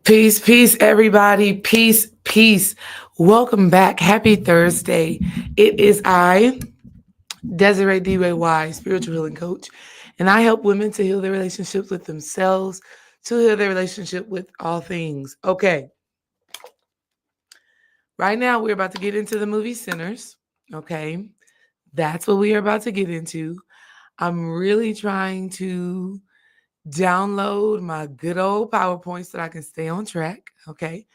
Peace, peace, everybody. Peace, peace. Welcome back. Happy Thursday. It is I, Desiree D-Ray, spiritual healing coach, and I help women to heal their relationships with themselves, to heal their relationship with all things. Okay. Right now, we're about to get into the movie Sinners. Okay. That's what we are about to get into. I'm really trying to download my good old PowerPoint so that I can stay on track. Okay.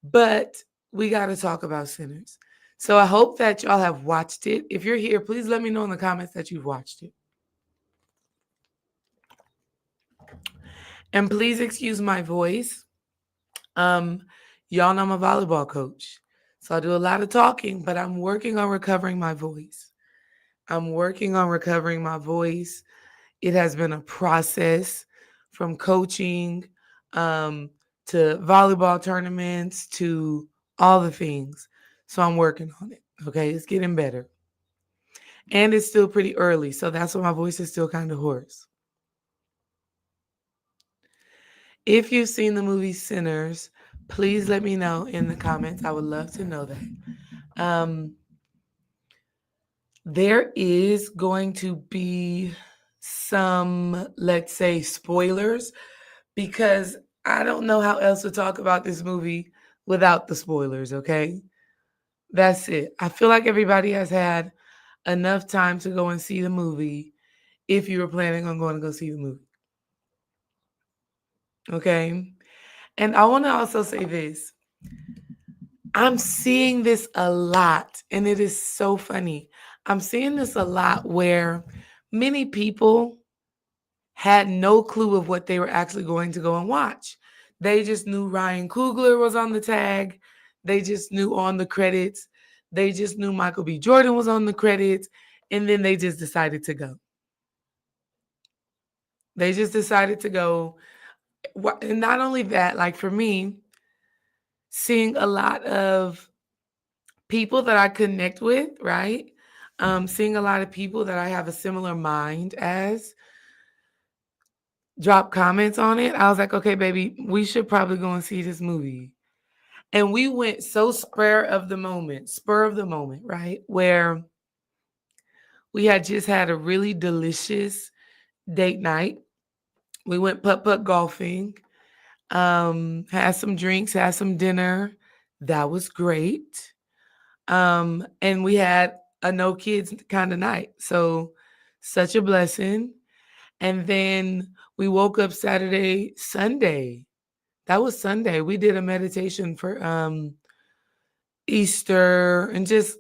But we got to talk about Sinners. So I hope that y'all have watched it. If you're here, please let me know in the comments that you've watched it. And please excuse my voice. Y'all know I'm a volleyball coach. So I do a lot of talking, but I'm working on recovering my voice. It has been a process from coaching to volleyball tournaments to all the things. So I'm working on it. Okay. It's getting better. And it's still pretty early. So that's why my voice is still kind of hoarse. If you've seen the movie Sinners, please let me know in the comments. I would love to know that. There is going to be some, let's say, spoilers because I don't know how else to talk about this movie without the spoilers, okay? That's it. I feel like everybody has had enough time to go and see the movie if you were planning on going to go see the movie. Okay? And I want to also say this. I'm seeing this a lot, and it is so funny. I'm seeing this a lot where many people had no clue of what they were actually going to go and watch. They just knew Ryan Coogler was on the tag. They just knew on the credits. They just knew Michael B. Jordan was on the credits. And then they just decided to go. They just decided to go. And not only that, like for me, seeing a lot of people that I connect with, right? Seeing a lot of people that I have a similar mind as drop comments on it. I was like, okay, baby, we should probably go and see this movie. And we went so spur of the moment, right? Where we had just had a really delicious date night. We went putt-putt golfing, had some drinks, had some dinner. That was great. And we had a no kids kind of night. So such a blessing. And then we woke up Sunday. That was Sunday. We did a meditation for Easter and just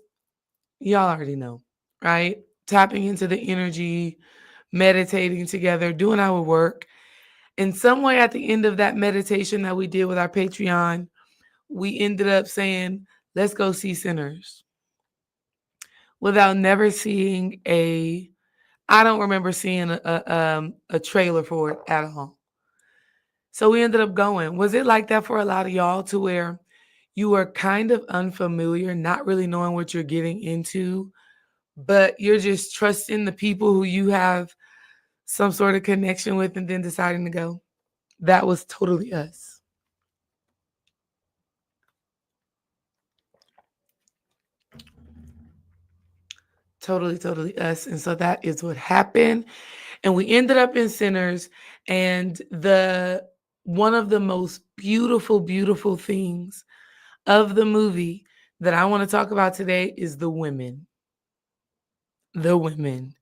y'all already know, right? Tapping into the energy, meditating together, doing our work. In some way at the end of that meditation that we did with our Patreon, we ended up saying, let's go see Sinners. Without never seeing I don't remember seeing a trailer for it at all. So we ended up going. Was it like that for a lot of y'all to where you were kind of unfamiliar, not really knowing what you're getting into, but you're just trusting the people who you have some sort of connection with and then deciding to go? That was totally us. Totally us. And so that is what happened. And we ended up in Sinners. And one of the most beautiful things of the movie that I want to talk about today is the women. The women,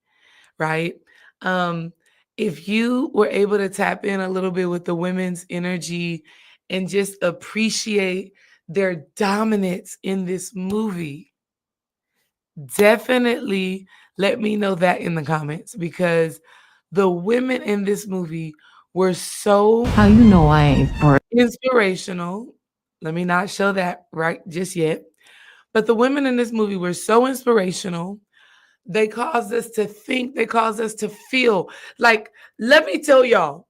right? If you were able to tap in a little bit with the women's energy and just appreciate their dominance in this movie, definitely let me know that in the comments because the women in this movie were so How you know I ain't for inspirational. Let me not show that right just yet. But the women in this movie were so inspirational. They caused us to think, they caused us to feel. Like, let me tell y'all,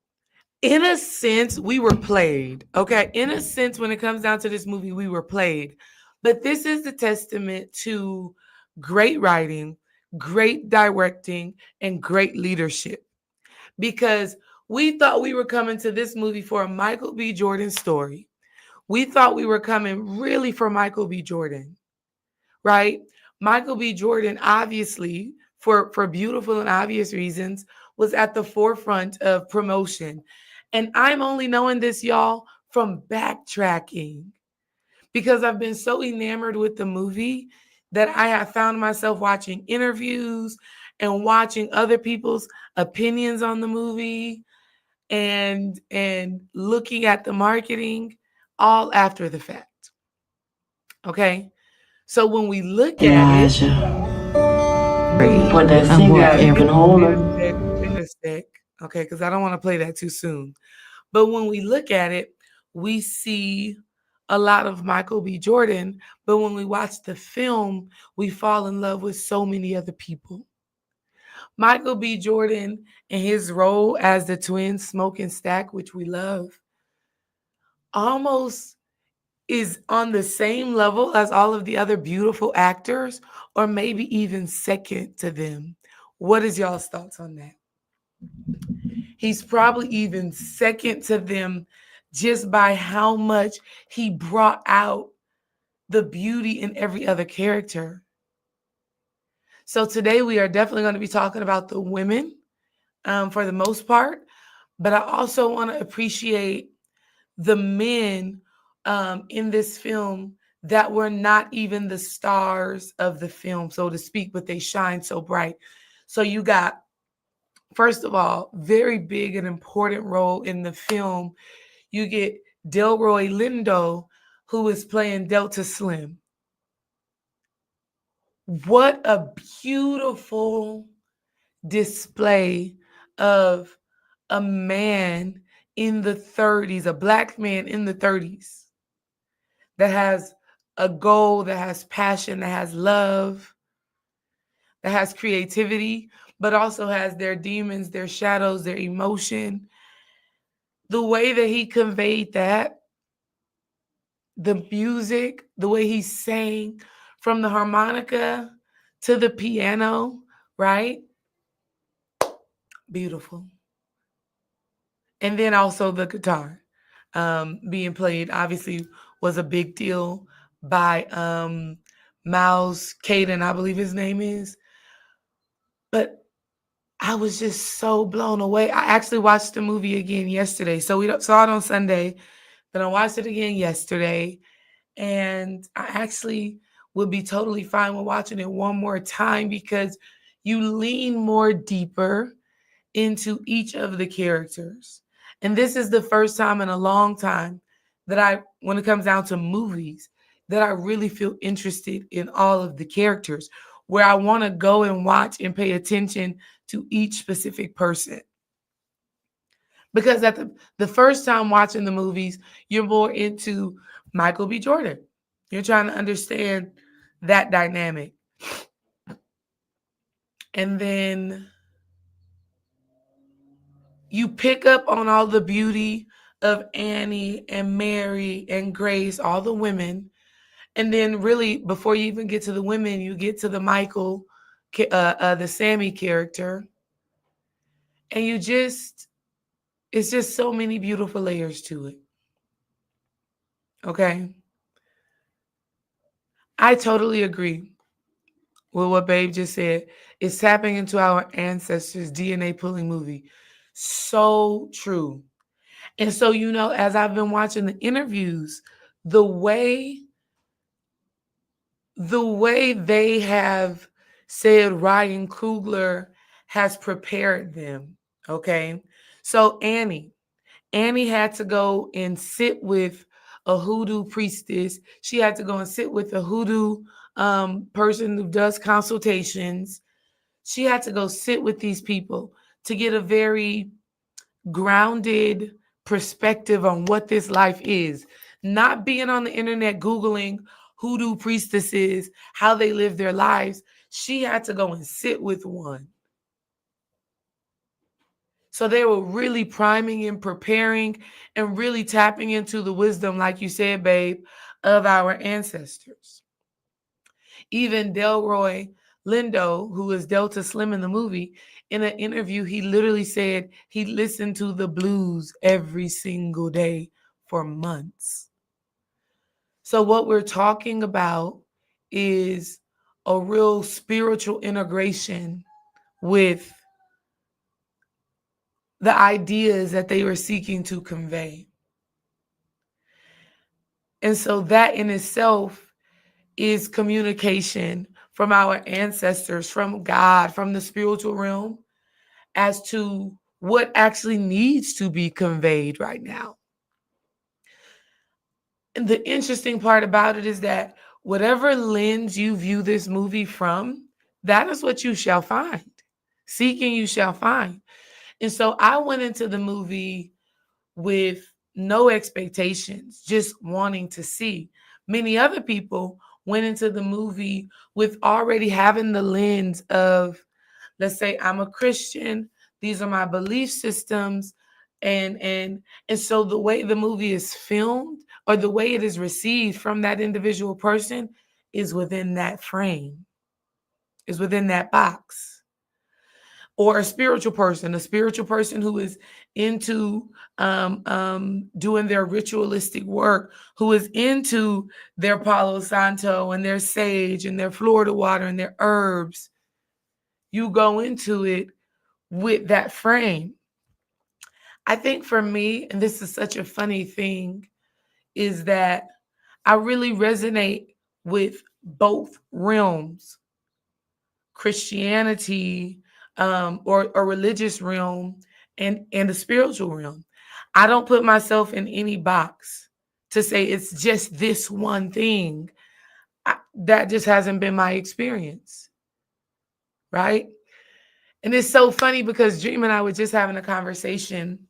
in a sense, we were played. Okay. In a sense, when it comes down to this movie, we were played. But this is the testament to great writing, great directing, and great leadership. Because We thought we were coming to this movie for a Michael B. Jordan story. We thought we were coming really for Michael B. Jordan, right? Michael B. Jordan, obviously, for beautiful and obvious reasons, was at the forefront of promotion. And I'm only knowing this, y'all, from backtracking because I've been so enamored with the movie that I have found myself watching interviews and watching other people's opinions on the movie and looking at the marketing all after the fact. Okay? So when we look at it, What that singer even holder. in a sec, okay, because I don't want to play that too soon. But when we look at it, we see a lot of Michael B. Jordan. But when we watch the film, we fall in love with so many other people. Michael B. Jordan and his role as the twin Smoke and Stack, which we love, almost is on the same level as all of the other beautiful actors, or maybe even second to them. What is y'all's thoughts on that? He's probably even second to them just by how much he brought out the beauty in every other character. So today we are definitely going to be talking about the women for the most part, but I also want to appreciate the men in this film that were not even the stars of the film, so to speak, but they shine so bright. So you got, first of all, very big and important role in the film. You get Delroy Lindo, who is playing Delta Slim. What a beautiful display of a man in the 30s, a black man in the 30s that has a goal, that has passion, that has love, that has creativity, but also has their demons, their shadows, their emotion. The way that he conveyed that, the music, the way he sang from the harmonica to the piano, right? Beautiful. And then also the guitar being played obviously was a big deal by Miles Caden, I believe his name is. But I was just so blown away. I actually watched the movie again yesterday. So we saw it on Sunday, then I watched it again yesterday. And I actually would be totally fine with watching it one more time because you lean more deeper into each of the characters. And this is the first time in a long time that when it comes down to movies, that I really feel interested in all of the characters, where I want to go and watch and pay attention to each specific person. Because at the first time watching the movies, you're more into Michael B. Jordan. You're trying to understand that dynamic. And then you pick up on all the beauty of Annie and Mary and Grace, all the women. And then really, before you even get to the women, you get to the Michael, the Sammy character. And it's just so many beautiful layers to it. Okay. I totally agree with what Babe just said. It's tapping into our ancestors' DNA pulling movie. So true. And so, as I've been watching the interviews, the way they have said Ryan Coogler has prepared them. Okay. So Annie had to go and sit with a hoodoo priestess. She had to go and sit with a hoodoo person who does consultations. She had to go sit with these people to get a very grounded perspective on what this life is. Not being on the internet Googling hoodoo priestesses, how they live their lives. She had to go and sit with one. So they were really priming and preparing and really tapping into the wisdom, like you said, babe, of our ancestors. Even Delroy Lindo, who is Delta Slim in the movie, in an interview, he literally said he listened to the blues every single day for months. So, what we're talking about is a real spiritual integration with the ideas that they were seeking to convey. And so, that in itself is communication from our ancestors, from God, from the spiritual realm, as to what actually needs to be conveyed right now. And the interesting part about it is that whatever lens you view this movie from, that is what you shall find. Seeking, you shall find. And so I went into the movie with no expectations, just wanting to see. Many other people went into the movie with already having the lens of, let's say I'm a Christian, these are my belief systems, and so the way the movie is filmed or the way it is received from that individual person is within that frame, is within that box. Or a spiritual person who is into doing their ritualistic work, who is into their Palo Santo and their sage and their Florida water and their herbs. You go into it with that frame. I think for me, and this is such a funny thing, is that I really resonate with both realms, Christianity, or a religious realm, and the spiritual realm. I don't put myself in any box to say it's just this one thing. That just hasn't been my experience, right? And it's so funny because Dream and I were just having a conversation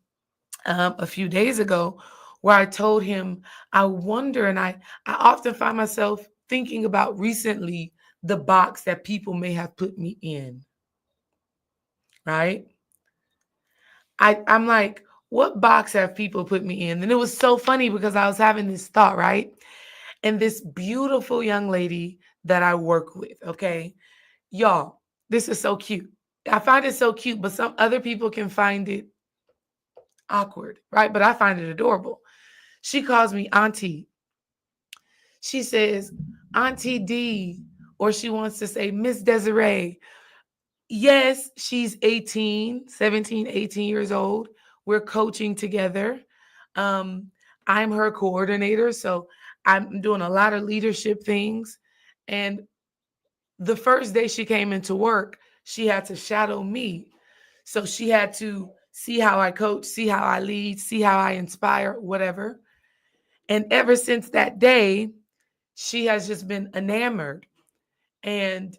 a few days ago where I told him, I wonder, and I often find myself thinking about recently the box that people may have put me in, right? I'm like, what box have people put me in? And it was so funny because I was having this thought, right? And this beautiful young lady that I work with, okay? Y'all, this is so cute. I find it so cute, but some other people can find it awkward, right? But I find it adorable. She calls me Auntie. She says, Auntie D, or she wants to say Miss Desiree. Yes, she's 18, 17, 18 years old. We're coaching together. Um, I'm her coordinator, so I'm doing a lot of leadership things. And the first day she came into work, she had to shadow me. So she had to see how I coach, see how I lead, see how I inspire, whatever. And ever since that day, she has just been enamored. And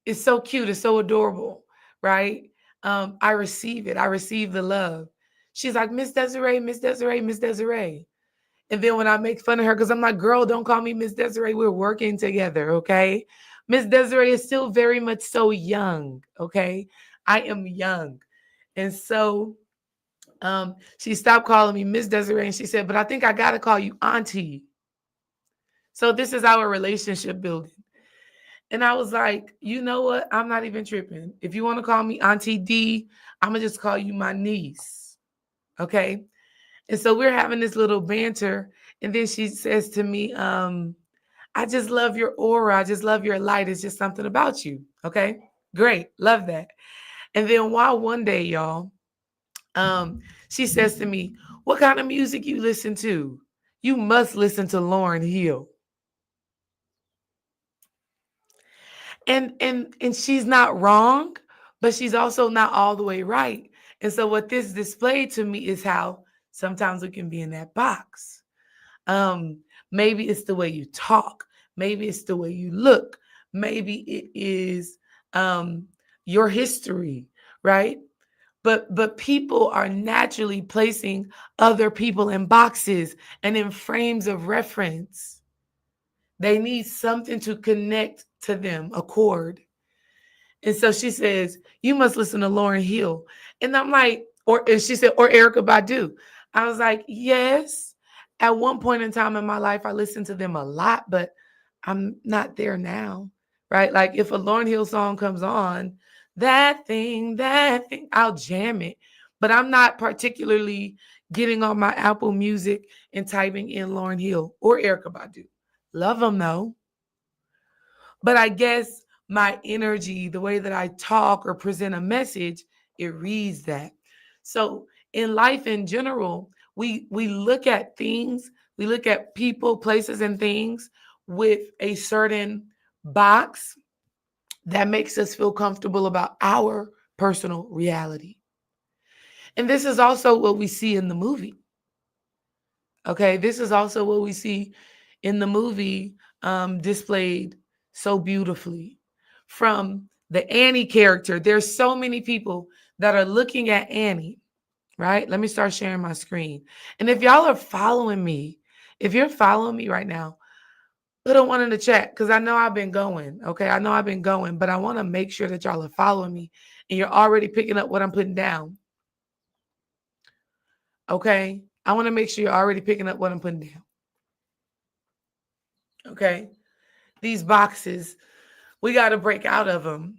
it's so cute, it's so adorable, right? I receive it. I receive the love. She's like, Miss Desiree, Miss Desiree, Miss Desiree. And then when I make fun of her, because I'm like, girl, don't call me Miss Desiree. We're working together, okay? Miss Desiree is still very much so young, okay? I am young. And so she stopped calling me Miss Desiree and she said, but I think I got to call you Auntie. So this is our relationship building. And I was like, you know what? I'm not even tripping. If you want to call me Auntie D, I'm going to just call you my niece. Okay. And so we're having this little banter. And then she says to me, I just love your aura. I just love your light. It's just something about you. Okay. Great. Love that. And then while one day, y'all, she says to me, what kind of music you listen to? You must listen to Lauryn Hill. And she's not wrong, but she's also not all the way right. And so what this displayed to me is how sometimes we can be in that box. um Maybe it's the way you talk, maybe it's the way you look, maybe it is um your history, right? But people are naturally placing other people in boxes and in frames of reference. They need something to connect to them, a cord. And so she says, you must listen to Lauryn Hill. And I'm like, and she said, or Erica Badu. I was like, yes. At one point in time in my life, I listened to them a lot, but I'm not there now. Right. Like if a Lauryn Hill song comes on, That thing, I'll jam it. But I'm not particularly getting on my Apple Music and typing in Lauryn Hill or Erykah Badu. Love them though. But I guess my energy, the way that I talk or present a message, it reads that. So in life in general, we look at things, we look at people, places, and things with a certain box that makes us feel comfortable about our personal reality. And this is also what we see in the movie. Okay, this is also what we see in the movie, displayed so beautifully. From the Annie character, there's so many people that are looking at Annie, right? Let me start sharing my screen. And if y'all are following me, if you're following me right now, put a one in the chat because I know I've been going. Okay, I know I've been going, but I want to make sure that y'all are following me and you're already picking up what I'm putting down. Okay, I want to make sure you're already picking up what I'm putting down. Okay, these boxes, we got to break out of them.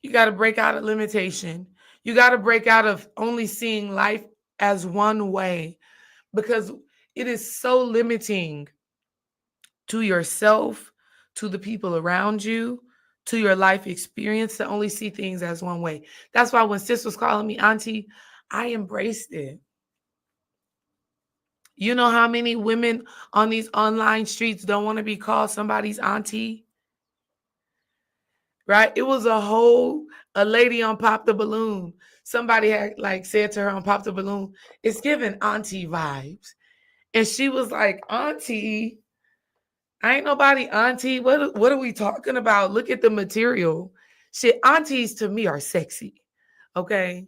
You got to break out of limitation. You got to break out of only seeing life as one way because it is so limiting to yourself, to the people around you, to your life experience to only see things as one way. That's why when sis was calling me auntie, I embraced it. You know how many women on these online streets don't want to be called somebody's auntie? Right? It was a lady on Pop the Balloon. Somebody had like said to her on Pop the Balloon, it's giving auntie vibes. And she was like, auntie, I ain't nobody auntie. What are we talking about? Look at the material. Shit, aunties to me are sexy. Okay.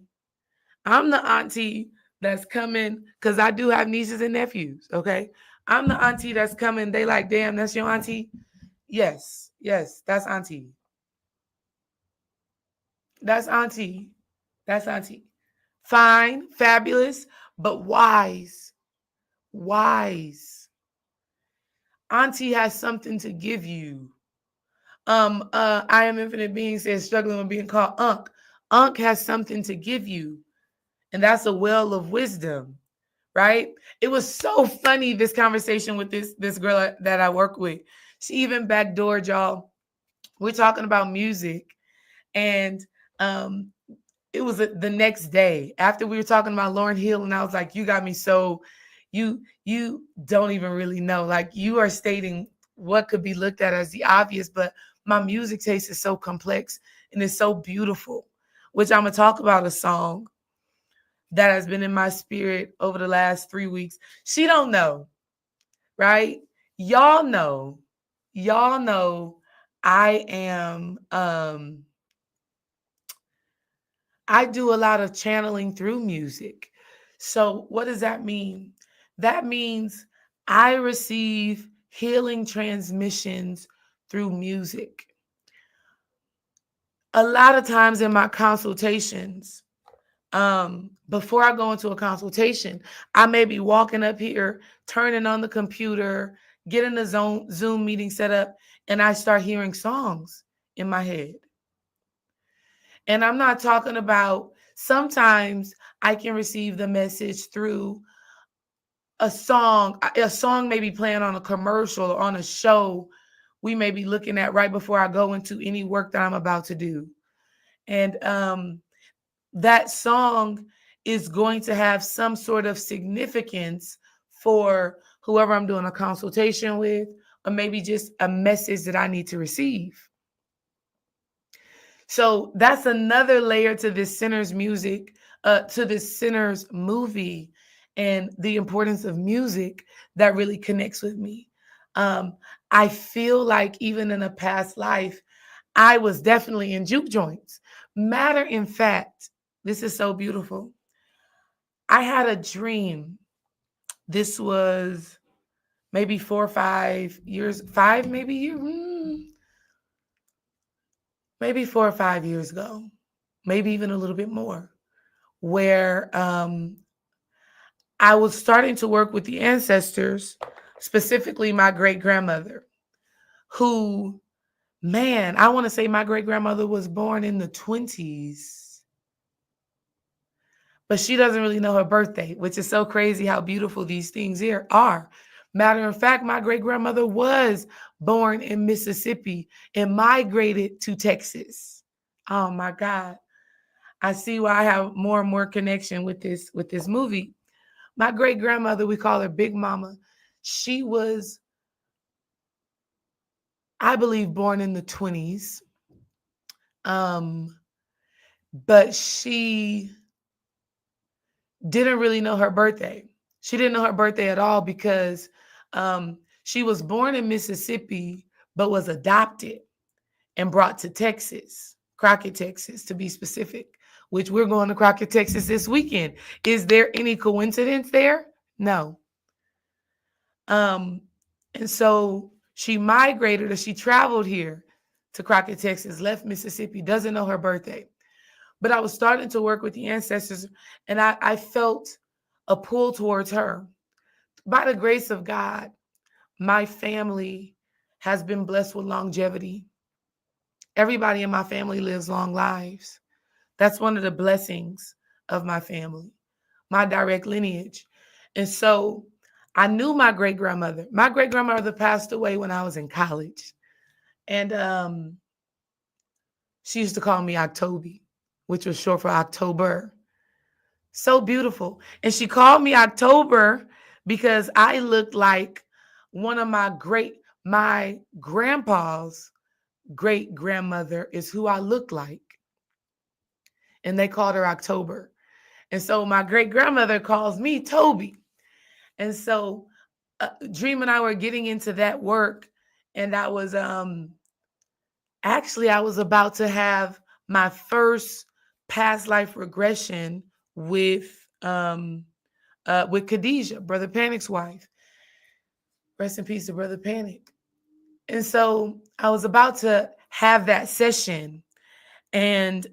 I'm the auntie that's coming because I do have nieces and nephews. Okay. I'm the auntie that's coming. They like, damn, that's your auntie. Yes. Yes. That's auntie. That's auntie. That's auntie. Fine, fabulous, but wise. Wise. Auntie has something to give you. I am infinite being says struggling with being called Unc. Unc has something to give you, and that's a well of wisdom, right? It was so funny this conversation with this girl that I work with. She even backdoored y'all. We're talking about music, and it was the next day after we were talking about Lauryn Hill, and I was like, "You got me so you don't even really know. Like you are stating what could be looked at as the obvious, but my music taste is so complex and it's so beautiful." Which I'm gonna talk about a song that has been in my spirit over the last 3 weeks. She don't know, right? Y'all know, y'all know. I am. I do a lot of channeling through music. So, what does that mean? That means I receive healing transmissions through music. A lot of times in my consultations, before I go into a consultation, I may be walking up here, turning on the computer, getting the Zoom meeting set up, and I start hearing songs in my head. And I'm not talking about sometimes I can receive the message through a song. A song may be playing on a commercial or on a show we may be looking at right before I go into any work that I'm about to do. And that song is going to have some sort of significance for whoever I'm doing a consultation with, or maybe just a message that I need to receive. So that's another layer to this sinner's music, to this sinner's movie, and the importance of music that really connects with me. I feel like even in a past life, I was definitely in juke joints. Matter in fact, this is so beautiful. I had a dream. This was maybe 4 or 5 years, maybe 4 or 5 years ago, maybe even a little bit more, where I was starting to work with the ancestors, specifically my great grandmother, who Man, I want to say my great grandmother was born in the 20s, but she doesn't really know her birthday, which is so crazy how beautiful these things here are. Matter of fact, my great grandmother was born in Mississippi and migrated to Texas. Oh my God. I see why I have more and more connection with this movie. My great grandmother, we call her Big Mama. She was, I believe, born in the 20s. Um, but she didn't really know her birthday. She didn't know her birthday at all because she was born in Mississippi, but was adopted and brought to Texas, Crockett, Texas, to be specific, which we're going to Crockett, Texas this weekend. Is there any coincidence there? No. Um, and so she migrated or she traveled here to Crockett, Texas, left Mississippi, doesn't know her birthday. But I was starting to work with the ancestors and I felt a pull towards her. By the grace of God, my family has been blessed with longevity. Everybody in my family lives long lives. That's one of the blessings of my family, my direct lineage. And so I knew my great grandmother. My great grandmother passed away when I was in college. And she used to call me Octoby, which was short for October. So beautiful. And she called me October because I looked like one of my grandpa's great grandmother is who I looked like. And they called her October. And so my great grandmother calls me Toby. And so Dream and I were getting into that work. And I was actually I was about to have my first past life regression with Khadijah, Brother Panic's wife. Rest in peace to Brother Panic. And so I was about to have that session. And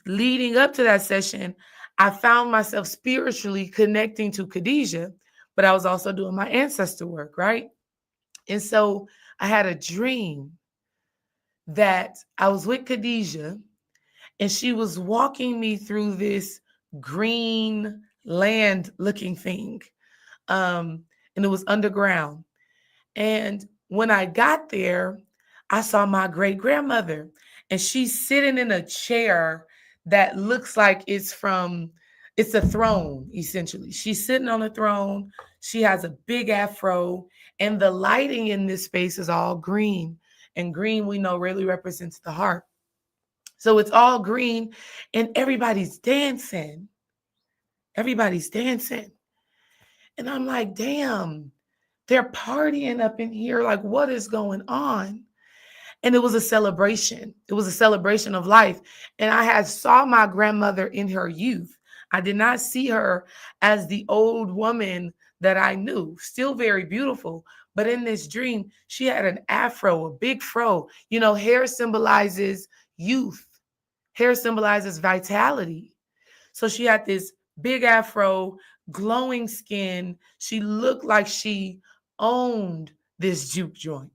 leading up to that session, I found myself spiritually connecting to Khadijah, but I was also doing my ancestor work, right? And so I had a dream that I was with Khadijah and she was walking me through this green land looking thing. And it was underground. And when I got there, I saw my great grandmother, and she's sitting in a chair that looks like it's a throne, essentially. She's sitting on a throne. She has a big afro, and the lighting in this space is all green. And green, we know, really represents the heart. So it's all green, and everybody's dancing. Everybody's dancing. And I'm like, damn, they're partying up in here. Like, what is going on? And it was a celebration. It was a celebration of life. And I had saw my grandmother in her youth. I did not see her as the old woman that I knew, still very beautiful. But in this dream, she had an afro, a big fro. You know, hair symbolizes youth, hair symbolizes vitality. So she had this big afro, glowing skin. She looked like she owned this juke joint.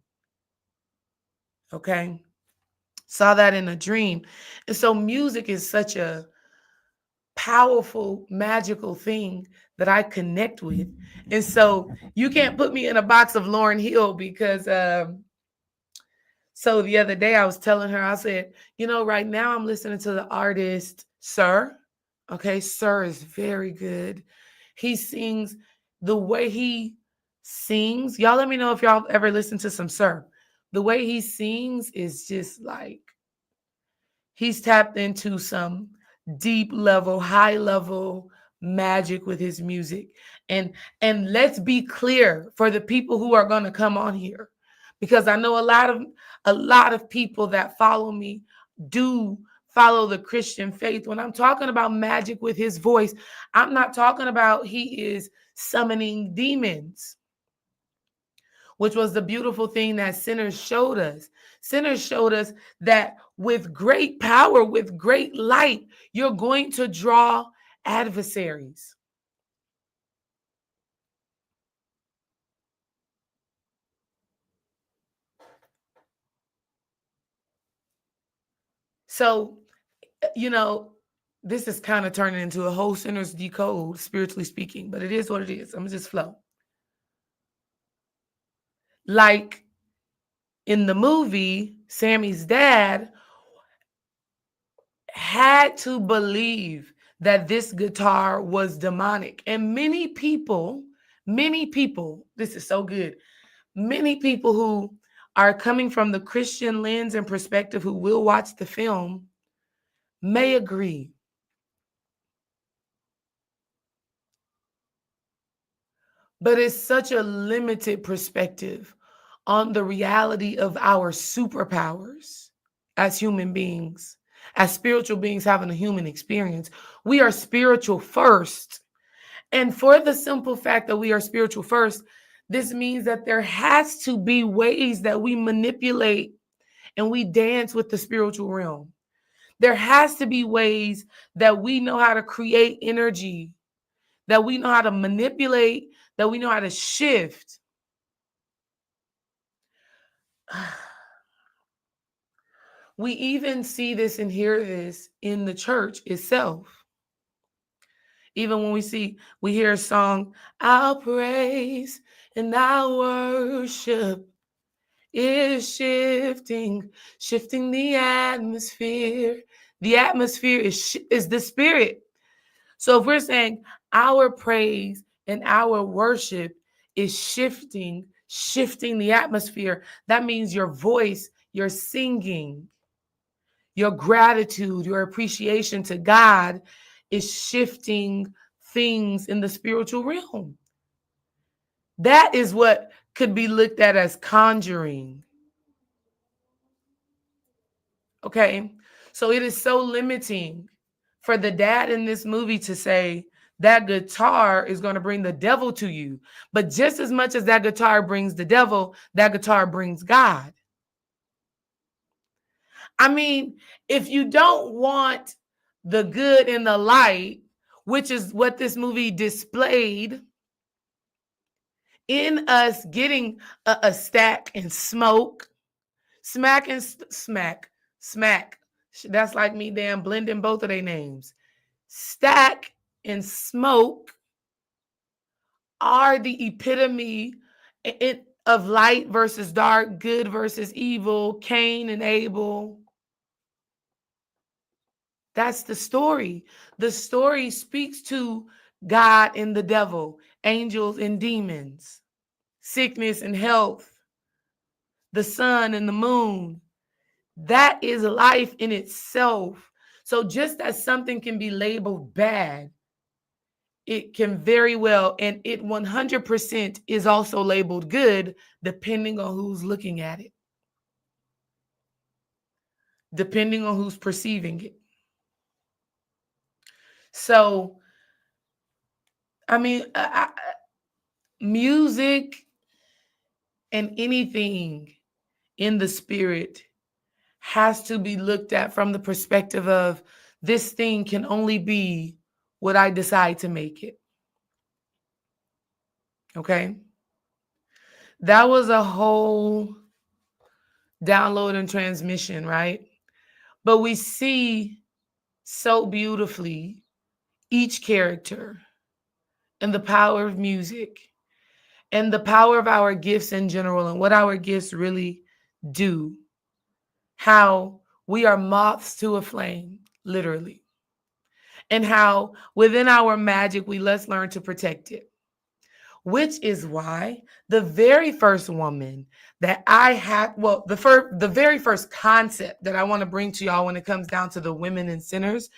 Okay. Saw that in a dream. And so music is such a powerful, magical thing that I connect with. And so you can't put me in a box of Lauryn Hill because so the other day I was telling her, I said, right now I'm listening to the artist Sir. Okay, Sir is very good. He sings the way he sings. Y'all let me know if y'all ever listen to some Sir. The way he sings is just like he's tapped into some deep level, high level magic with his music. And let's be clear for the people who are going to come on here, because I know a lot of people that follow me do follow the Christian faith. When I'm talking about magic with his voice, I'm not talking about he is summoning demons, which was the beautiful thing that Sinners showed us. Sinners showed us that with great power, with great light, you're going to draw adversaries. So, this is kind of turning into a whole sinner's decode, spiritually speaking, but it is what it is. I'm going to just flow. Like in the movie, Sammy's dad had to believe that this guitar was demonic. And many people, this is so good. Many people who are coming from the Christian lens and perspective who will watch the film may agree. But it's such a limited perspective on the reality of our superpowers as human beings, as spiritual beings having a human experience. We are spiritual first. And for the simple fact that we are spiritual first, this means that there has to be ways that we manipulate and we dance with the spiritual realm. There has to be ways that we know how to create energy, that we know how to manipulate, that we know how to shift. We even see this and hear this in the church itself. Even when we hear a song, our praise and our worship is shifting the atmosphere. The atmosphere is the spirit. So if we're saying our praise and our worship is shifting the atmosphere, that means your voice, your singing, your gratitude, your appreciation to God is shifting things in the spiritual realm. That is what could be looked at as conjuring. Okay, so it is so limiting for the dad in this movie to say that guitar is going to bring the devil to you. But just as much as that guitar brings the devil, that guitar brings God. I mean, if you don't want the good and the light, which is what this movie displayed in us getting a stack and smoke, smack and smack. That's like me damn blending both of their names. Stack and smoke are the epitome of light versus dark, good versus evil, Cain and Abel. That's the story. The story speaks to God and the devil, angels and demons, sickness and health, the sun and the moon. That is life in itself. So just as something can be labeled bad, it can very well, and it 100% is also labeled good, depending on who's looking at it, depending on who's perceiving it. So, I mean, music and anything in the spirit has to be looked at from the perspective of this thing can only be what I decide to make it. Okay? That was a whole download and transmission, right? But we see so beautifully each character and the power of music and the power of our gifts in general and what our gifts really do. How we are moths to a flame, literally. And how within our magic, we let's learn to protect it. Which is why the very first woman that I had, well, the very first concept that I want to bring to y'all when it comes down to the women and sinners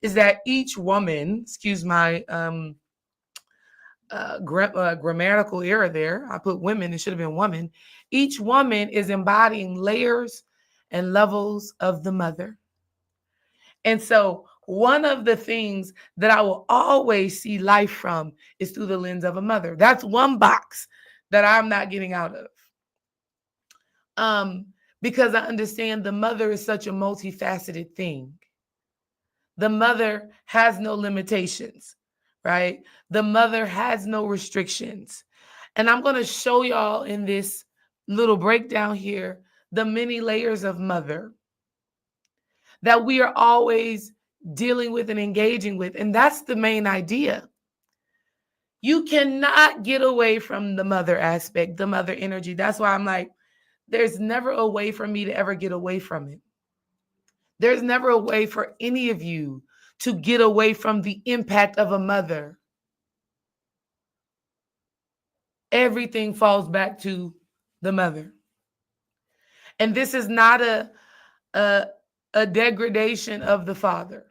is that each woman, excuse my grammatical error there, I put women, it should have been woman. Each woman is embodying layers and levels of the mother. And so one of the things that I will always see life from is through the lens of a mother. That's one box that I'm not getting out of. Because I understand the mother is such a multifaceted thing. The mother has no limitations, right? The mother has no restrictions. And I'm going to show y'all in this little breakdown here the many layers of mother. that we are always dealing with and engaging with. And that's the main idea. You cannot get away from the mother aspect, the mother energy. That's why I'm like, there's never a way for me to ever get away from it. There's never a way for any of you to get away from the impact of a mother. Everything falls back to the mother. And this is not a, a degradation of the father.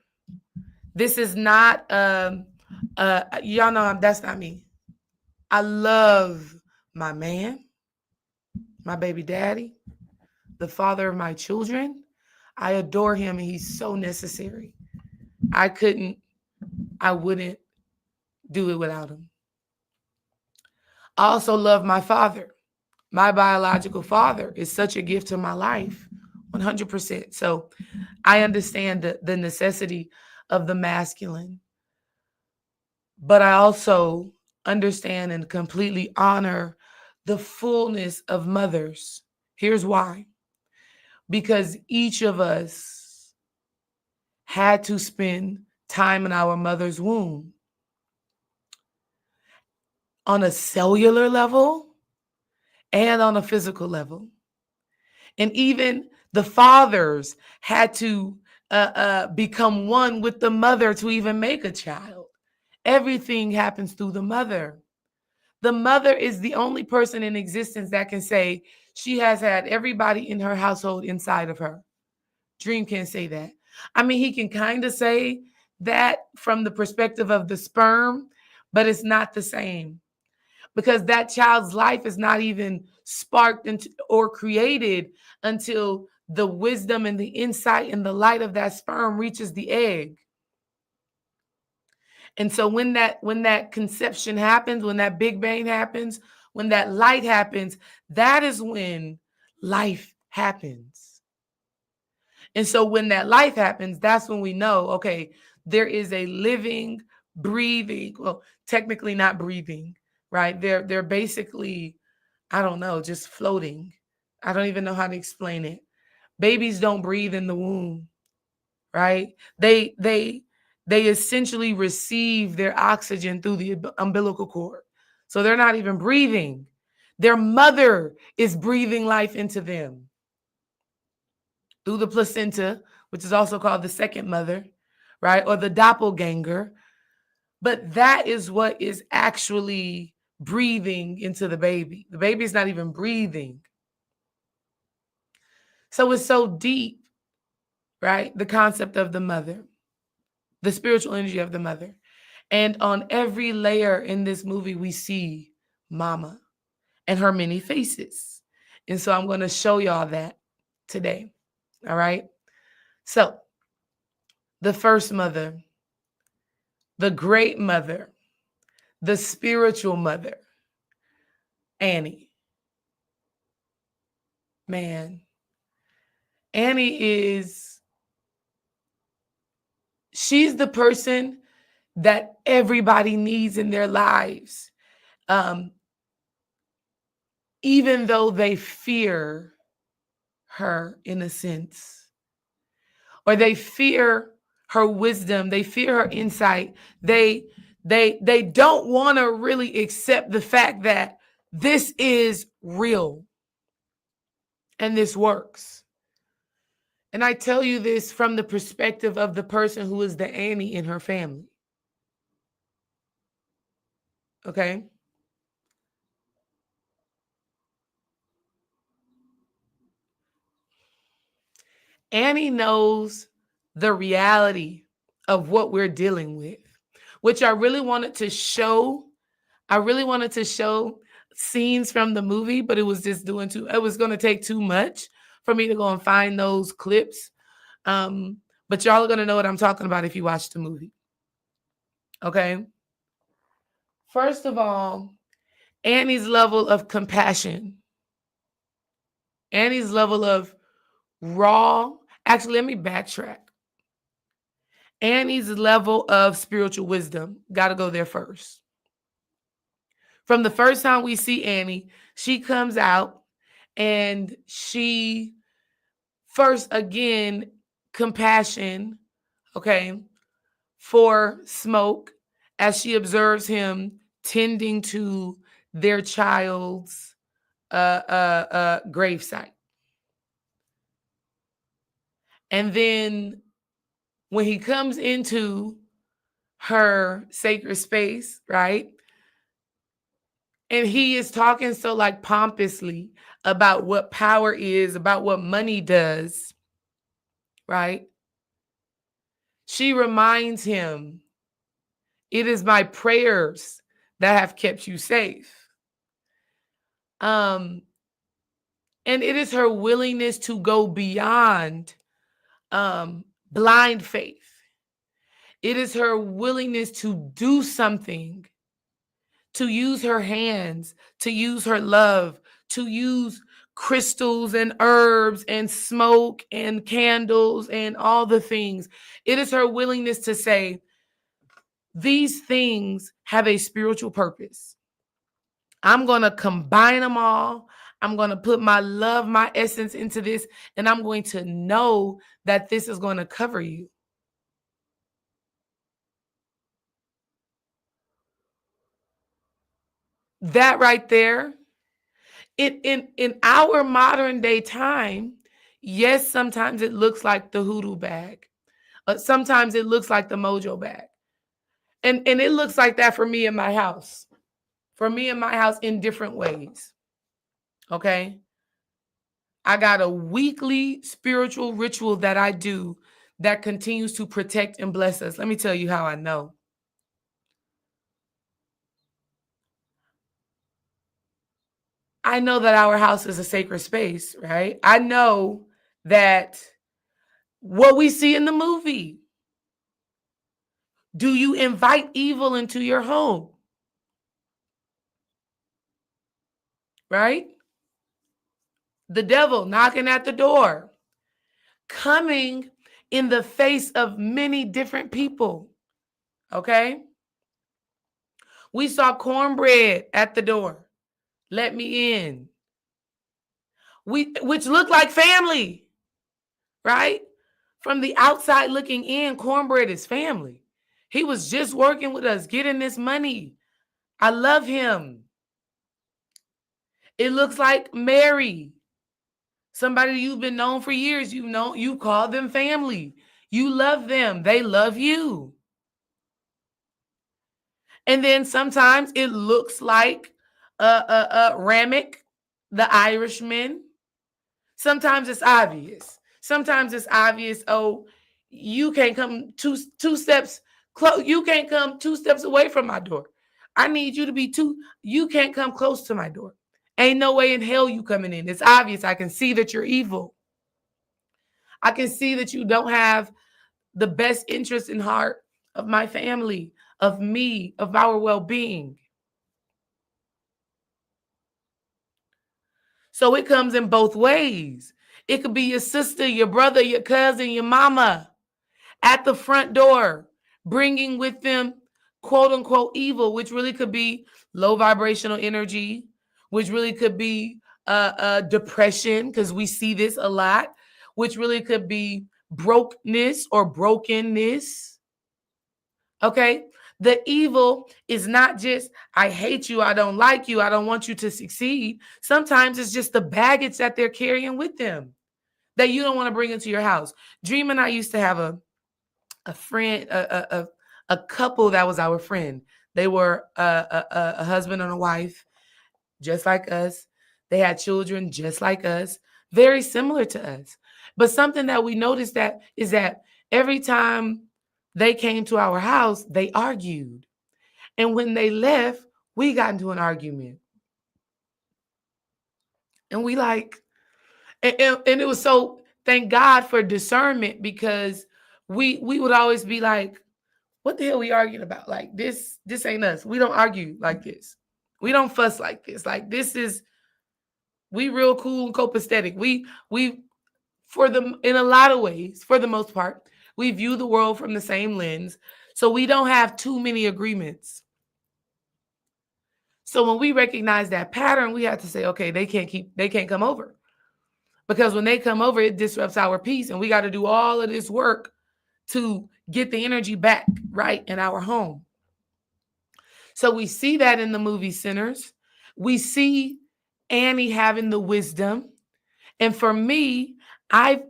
This is not, y'all know that's not me. I love my man, my baby daddy, the father of my children. I adore him and he's so necessary. I wouldn't do it without him. I also love my father. My biological father is such a gift to my life, 100%. So I understand the necessity of the masculine, but I also understand and completely honor the fullness of mothers. Here's why. Because each of us had to spend time in our mother's womb on a cellular level and on a physical level. And even the fathers had to become one with the mother to even make a child. Everything happens through the mother. The mother is the only person in existence that can say she has had everybody in her household inside of her. Dream can't say that. I mean, he can kind of say that from the perspective of the sperm, but it's not the same because that child's life is not even sparked or created until the wisdom and the insight and the light of that sperm reaches the egg. And so when that conception happens, when that big bang happens, when that light happens, that is when life happens. And so when that life happens, that's when we know, okay, there is a living, breathing, well, technically not breathing, right? They're basically, I don't know, just floating. I don't even know how to explain it. Babies don't breathe in the womb, right? They essentially receive their oxygen through the umbilical cord. So they're not even breathing. Their mother is breathing life into them through the placenta, which is also called the second mother, right? Or the doppelganger. But that is what is actually breathing into the baby. The baby is not even breathing. So it's so deep, right? The concept of the mother, the spiritual energy of the mother. And on every layer in this movie, we see Mama and her many faces. And so I'm going to show y'all that today. All right. So the first mother, the great mother, the spiritual mother, Annie. Man, Annie she's the person that everybody needs in their lives. Even though they fear her in a sense, or they fear her wisdom, they fear her insight. They don't want to really accept the fact that this is real and this works. And I tell you this from the perspective of the person who is the Annie in her family. Okay? Annie knows the reality of what we're dealing with, which I really wanted to show. I really wanted to show scenes from the movie, but it was just it was going to take too much for me to go and find those clips. But y'all are going to know what I'm talking about if you watch the movie. Okay? First of all, Annie's level of compassion, Annie's level of raw, actually, let me backtrack. Annie's level of spiritual wisdom, got to go there first. From the first time we see Annie, she comes out and she first again compassion, okay, for Smoke as she observes him tending to their child's gravesite. And then when he comes into her sacred space, right? And he is talking so like pompously about what power is, about what money does, right? She reminds him, it is my prayers that have kept you safe. And it is her willingness to go beyond blind faith. It is her willingness to do something, to use her hands, to use her love, to use crystals and herbs and smoke and candles and all the things. It is her willingness to say, these things have a spiritual purpose. I'm going to combine them all. I'm going to put my love, my essence into this, and I'm going to know that this is going to cover you. That right there, in our modern day time, yes, sometimes it looks like the hoodoo bag. Sometimes it looks like the mojo bag. And it looks like that for me in my house. For me in my house in different ways. Okay? I got a weekly spiritual ritual that I do that continues to protect and bless us. Let me tell you how I know. I know that our house is a sacred space, right? I know that what we see in the movie. Do you invite evil into your home? Right? The devil knocking at the door, coming in the face of many different people. Okay? We saw cornbread at the door. Let me in. Which looked like family, right? From the outside looking in, cornbread is family. He was just working with us, getting this money. I love him. It looks like Mary, somebody you've been known for years. You call them family. You love them. They love you. And then sometimes it looks like Ramek, the Irishman. Sometimes it's obvious. Sometimes it's obvious. Oh, you can't come two steps close. You can't come 2 steps away from my door. I need you to be you can't come close to my door. Ain't no way in hell you coming in. It's obvious. I can see that you're evil. I can see that you don't have the best interest in heart of my family, of me, of our well-being. So it comes in both ways. It could be your sister, your brother, your cousin, your mama at the front door, bringing with them quote unquote evil, which really could be low vibrational energy, which really could be depression, because we see this a lot, which really could be brokenness or brokenness. Okay? The evil is not just, I hate you, I don't like you, I don't want you to succeed. Sometimes it's just the baggage that they're carrying with them that you don't want to bring into your house. Dream and I used to have a friend, a couple that was our friend. They were a husband and a wife, just like us. They had children just like us, very similar to us. But something that we noticed that is that every time they came to our house, they argued. And when they left, we got into an argument. And we like, and it was so, thank God for discernment, because we would always be like, what the hell we arguing about? Like this ain't us. We don't argue like this. We don't fuss like this. Like this is, we real cool and copacetic. We in a lot of ways, for the most part, we view the world from the same lens. So we don't have too many agreements. So when we recognize that pattern, we have to say, okay, they can't come over. Because when they come over, it disrupts our peace, and we got to do all of this work to get the energy back right in our home. So we see that in the movie Sinners. We see Annie having the wisdom. And for me, I've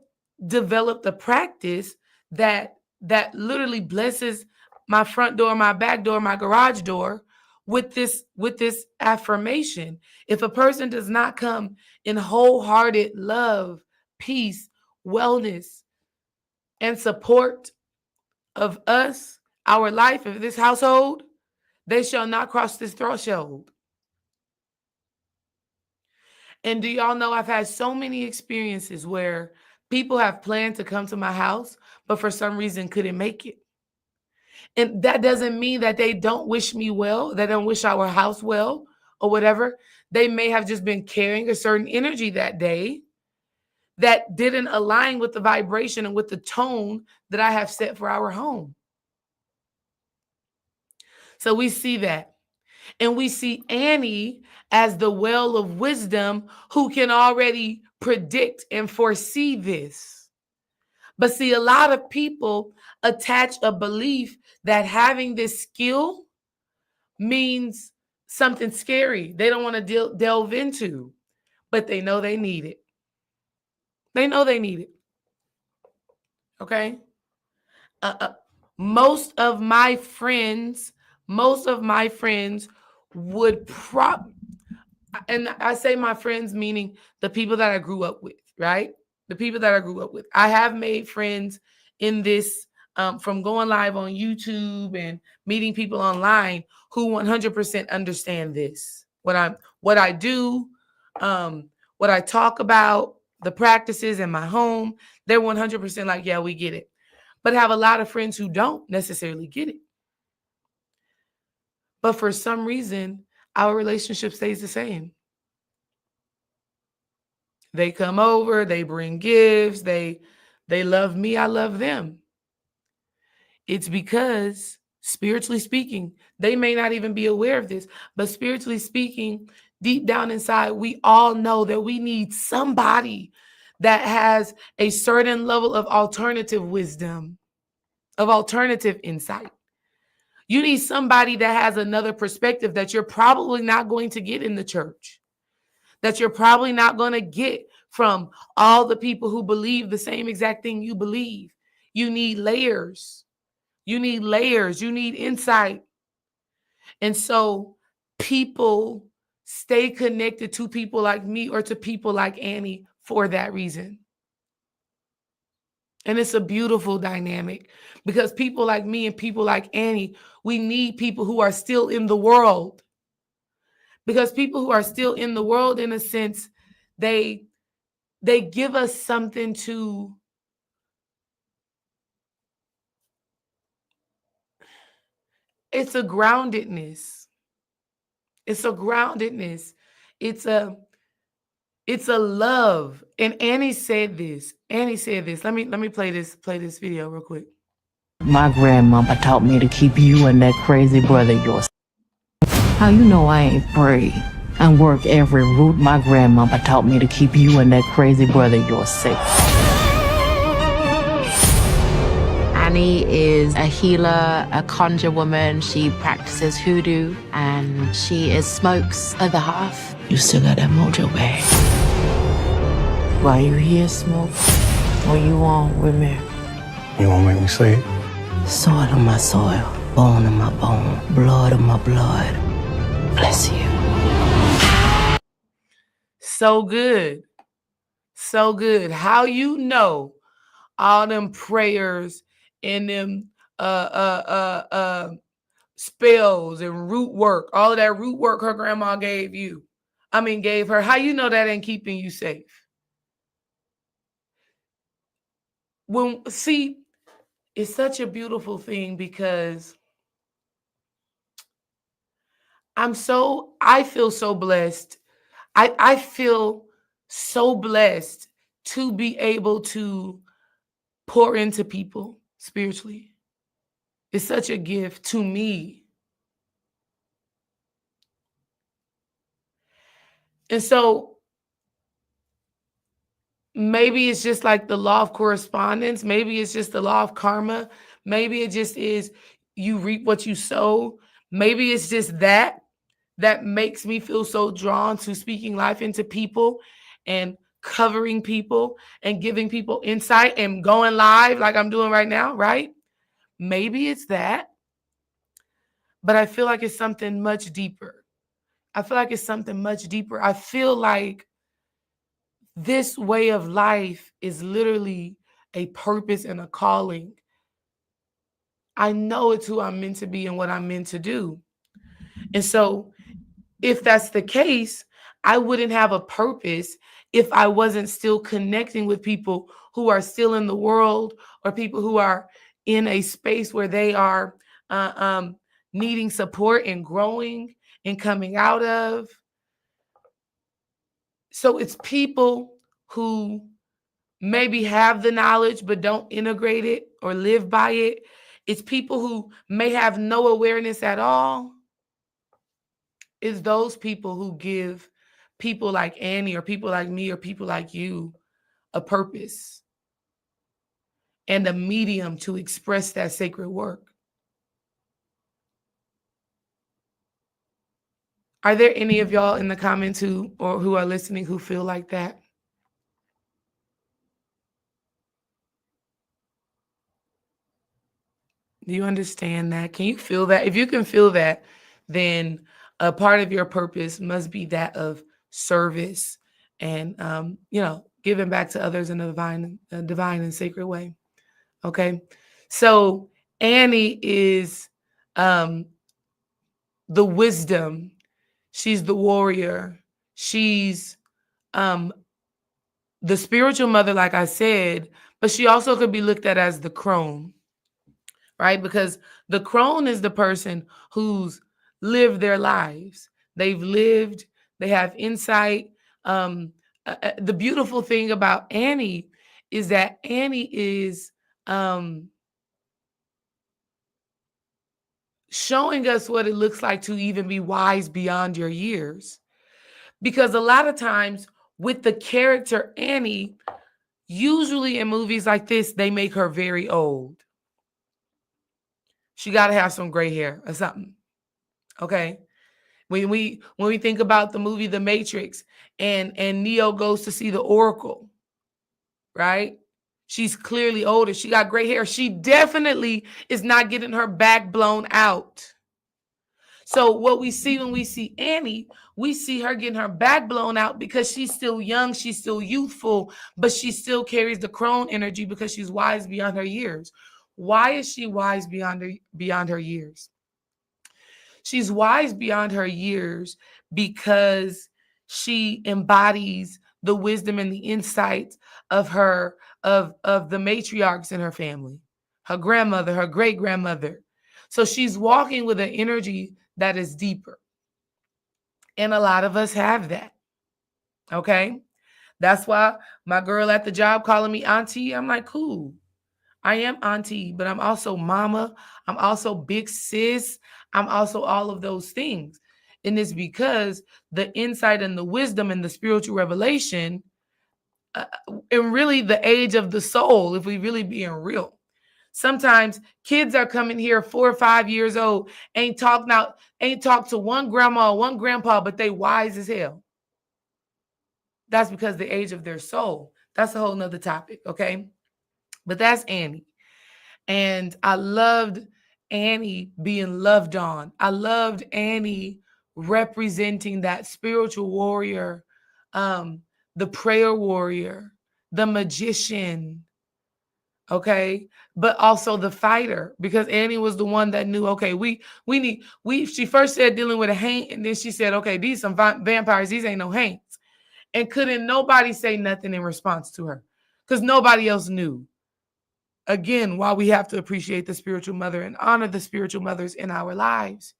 developed a practice that literally blesses my front door, my back door, my garage door with this affirmation. If a person does not come in wholehearted love, peace, wellness, and support of us, our life, of this household, they shall not cross this threshold. And do y'all know I've had so many experiences where people have planned to come to my house, but for some reason couldn't make it. And that doesn't mean that they don't wish me well, they don't wish our house well or whatever. They may have just been carrying a certain energy that day that didn't align with the vibration and with the tone that I have set for our home. So we see that. And we see Annie as the well of wisdom who can already predict and foresee this. But see, a lot of people attach a belief that having this skill means something scary they don't want to delve into, but they know they need it. They know they need it. Okay? Most of my friends would and I say my friends meaning the people that I grew up with, right? The people that I grew up with. I have made friends in this from going live on YouTube and meeting people online who 100% understand this. What I do, what I talk about, the practices in my home, they're 100% like, yeah, we get it. But I have a lot of friends who don't necessarily get it. But for some reason, our relationship stays the same. They come over, they bring gifts, they love me, I love them. It's because spiritually speaking, they may not even be aware of this, but spiritually speaking, deep down inside, we all know that we need somebody that has a certain level of alternative wisdom, of alternative insight. You need somebody that has another perspective that you're probably not going to get in the church, that you're probably not going to get from all the people who believe the same exact thing you believe. You need layers. You need layers. You need insight. And so people stay connected to people like me or to people like Annie for that reason. And it's a beautiful dynamic because people like me and people like Annie, we need people who are still in the world. Because people who are still in the world, in a sense, they give us something to it's a groundedness. It's a groundedness. It's a love. And Annie said this. Let me play this video real quick. My grandmama taught me to keep you and that crazy brother yours. How you know I ain't free and work every root? My grandmama taught me to keep you and that crazy brother yours safe. Annie is a healer, a conjure woman. She practices hoodoo, and she is Smoke's other half. You still got that mojo bag. Why you here, Smoke? What you want with me? You won't make me say it? Soil of my soil, bone of my bone, blood of my blood. Bless you. So good. So good. How you know all them prayers and them spells and root work, all of that root work her grandma gave her. How you know that ain't keeping you safe? It's such a beautiful thing because I feel so blessed. I feel so blessed to be able to pour into people spiritually. It's such a gift to me. And so maybe it's just like the law of correspondence. Maybe it's just the law of karma. Maybe it just is you reap what you sow. Maybe it's just that makes me feel so drawn to speaking life into people and covering people and giving people insight and going live like I'm doing right now, right? Maybe it's that, but I feel like it's something much deeper. I feel like it's something much deeper. I feel like this way of life is literally a purpose and a calling. I know it's who I'm meant to be and what I'm meant to do. And so, if that's the case, I wouldn't have a purpose if I wasn't still connecting with people who are still in the world or people who are in a space where they are uh, um, needing support and growing and coming out of. So it's people who maybe have the knowledge but don't integrate it or live by it. It's people who may have no awareness at all. It's those people who give people like Annie or people like me or people like you a purpose and a medium to express that sacred work. Are there any of y'all in the comments who are listening who feel like that? Do you understand that? Can you feel that? If you can feel that, then a part of your purpose must be that of service and giving back to others in a divine and sacred way. Okay, so Annie is the wisdom. She's the warrior. She's the spiritual mother, like I said, but she also could be looked at as the crone, right? Because the crone is the person who's lived their lives. They've lived, they have insight. The beautiful thing about Annie is that Annie is showing us what it looks like to even be wise beyond your years. Because a lot of times with the character Annie, usually in movies like this, they make her very old. She got to have some gray hair or something. Okay. When we think about the movie The Matrix and Neo goes to see the Oracle, right? She's clearly older. She got gray hair. She definitely is not getting her back blown out. So what we see when we see Annie, we see her getting her back blown out because she's still young, she's still youthful, but she still carries the crone energy because she's wise beyond her years. Why is she wise beyond her years? She's wise beyond her years because she embodies the wisdom and the insight of her of the matriarchs in her family, her grandmother, her great grandmother. So she's walking with an energy that is deeper. And a lot of us have that. Okay. That's why my girl at the job calling me auntie, I'm like, cool. I am auntie, but I'm also mama. I'm also big sis. I'm also all of those things. And it's because the insight and the wisdom and the spiritual revelation, and really the age of the soul, if we really being real. Sometimes kids are coming here 4 or 5 years old, ain't talked to one grandma or one grandpa, but they wise as hell. That's because the age of their soul. That's a whole nother topic, okay? But that's Annie. And I loved Annie being loved on. I loved Annie representing that spiritual warrior, the prayer warrior, the magician, okay, but also the fighter, because Annie was the one that knew, okay, she first said dealing with a haint, and then she said, okay, these some vampires, these ain't no haints. And couldn't nobody say nothing in response to her because nobody else knew. Again, why we have to appreciate the spiritual mother and honor the spiritual mothers in our lives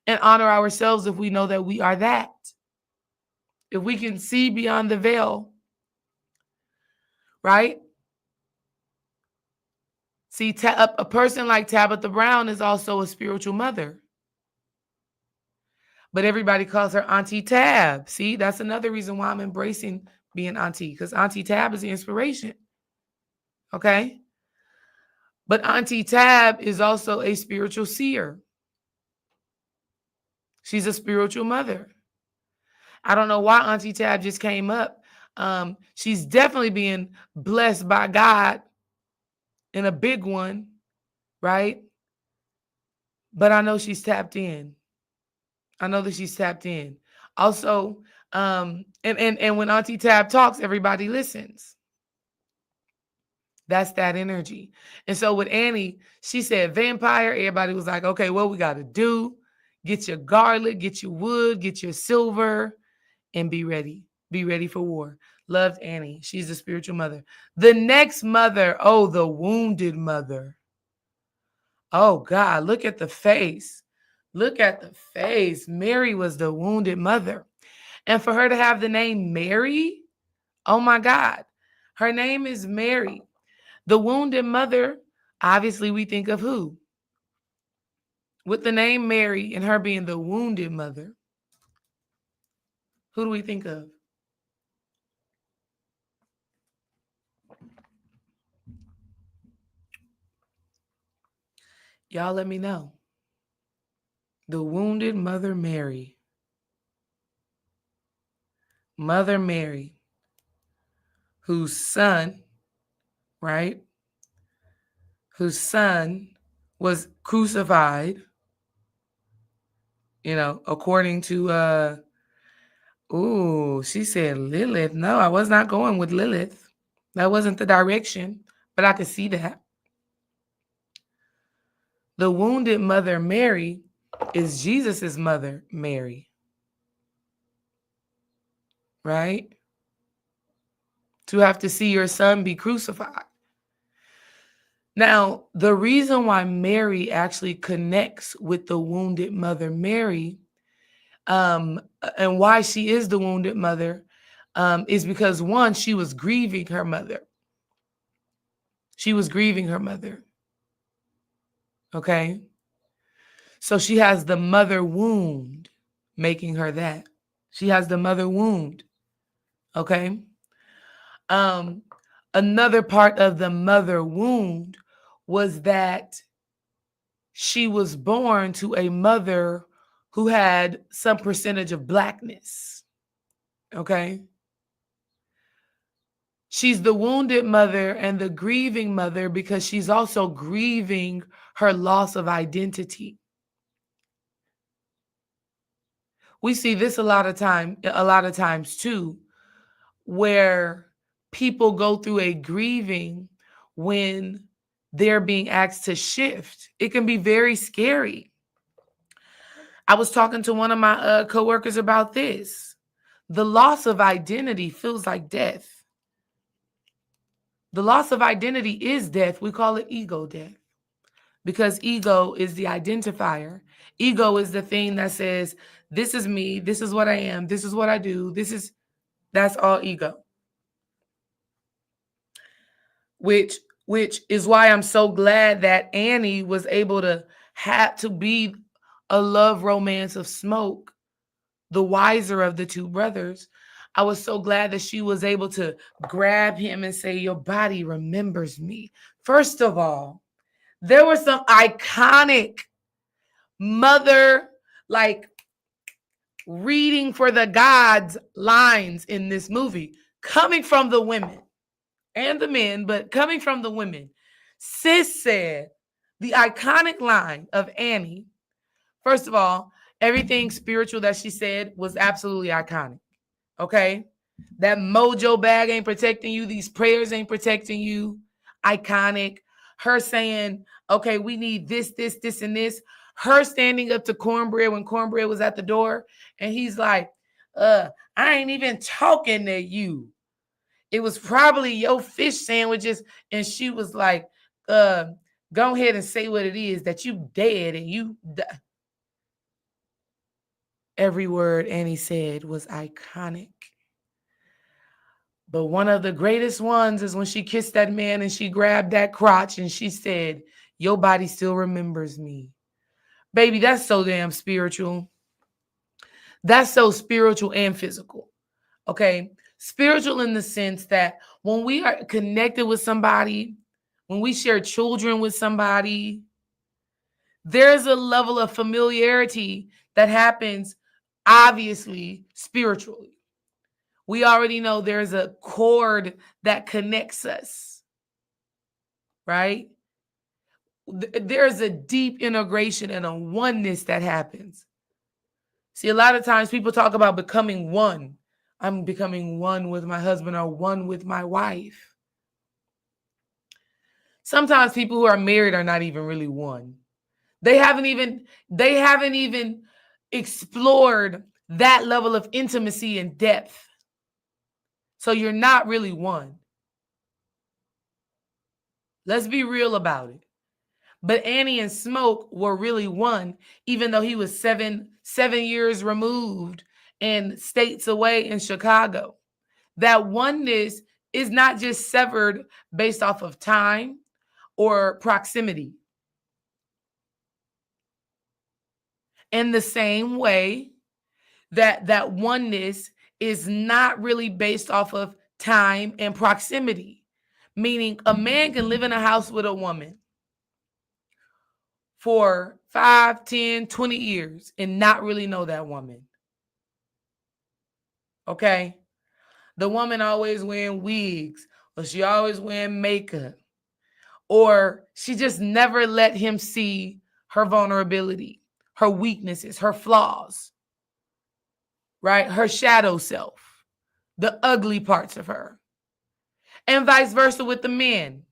and honor ourselves if we know that we are that. If we can see beyond the veil, right? See, a person like Tabitha Brown is also a spiritual mother. But everybody calls her Auntie Tab. See, that's another reason why I'm embracing being Auntie, because Auntie Tab is the inspiration. Okay? But Auntie Tab is also a spiritual seer. She's a spiritual mother. I don't know why Auntie Tab just came up. She's definitely being blessed by God in a big one, right? But I know she's tapped in. I know that she's tapped in. Also, and when Auntie Tab talks, everybody listens. That's that energy. And so with Annie, she said vampire. Everybody was like, okay, what we got to do? Get your garlic, get your wood, get your silver, and be ready. Be ready for war. Loved Annie. She's the spiritual mother. The next mother, oh, the wounded mother. Oh, God, look at the face. Look at the face. Mary was the wounded mother. And for her to have the name Mary, oh, my God. Her name is Mary. The wounded mother, obviously we think of who? With the name Mary and her being the wounded mother, who do we think of? Y'all let me know. The wounded Mother Mary. Mother Mary, whose son, right? Whose son was crucified, according to, she said Lilith. No, I was not going with Lilith. That wasn't the direction, but I could see that. The wounded Mother Mary is Jesus's mother, Mary. Right? To have to see your son be crucified. Now, the reason why Mary actually connects with the wounded Mother Mary, and why she is the wounded mother, is because, one, she was grieving her mother. She was grieving her mother. Okay? So she has the mother wound, making her that. She has the mother wound. Okay? Another part of the mother wound was that she was born to a mother who had some percentage of Blackness. Okay? She's the wounded mother and the grieving mother because she's also grieving her loss of identity. We see this a lot of times too, where people go through a grieving when they're being asked to shift. It can be very scary. I was talking to one of my coworkers about this. The loss of identity feels like death. The loss of identity is death. We call it ego death because ego is the identifier. Ego is the thing that says, this is me, this is what I am, this is what I do, that's all ego. Which is why I'm so glad that Annie was able to have to be a love romance of Smoke, the wiser of the two brothers. I was so glad that she was able to grab him and say, your body remembers me. First of all, there were some iconic mother, like, reading for the gods lines in this movie, coming from the women and the men, but coming from the women. Sis said the iconic line of Annie. First of all, everything spiritual that she said was absolutely iconic. Okay? That mojo bag ain't protecting you. These prayers ain't protecting you. Iconic. Her saying, okay, we need this, and this. Her standing up to Cornbread when Cornbread was at the door. And he's like, I ain't even talking to you. It was probably your fish sandwiches. And she was like, go ahead and say what it is, that you dead and you die. Every word Annie said was iconic. But one of the greatest ones is when she kissed that man and she grabbed that crotch and she said, your body still remembers me. Baby, that's so damn spiritual. That's so spiritual and physical. Okay? Spiritual in the sense that when we are connected with somebody, when we share children with somebody, there's a level of familiarity that happens, obviously, spiritually. We already know there's a cord that connects us, right? There's a deep integration and a oneness that happens. See, a lot of times people talk about becoming one. I'm becoming one with my husband or one with my wife. Sometimes people who are married are not even really one. They haven't even explored that level of intimacy and depth. So you're not really one. Let's be real about it. But Annie and Smoke were really one, even though he was seven years removed and states away in Chicago. That oneness is not just severed based off of time or proximity. In the same way that oneness is not really based off of time and proximity, meaning a man can live in a house with a woman for 5, 10, 20 years and not really know that woman. Okay? The woman always wearing wigs, or she always wearing makeup, or she just never let him see her vulnerability, her weaknesses, her flaws, right? Her shadow self, the ugly parts of her. And vice versa with the men.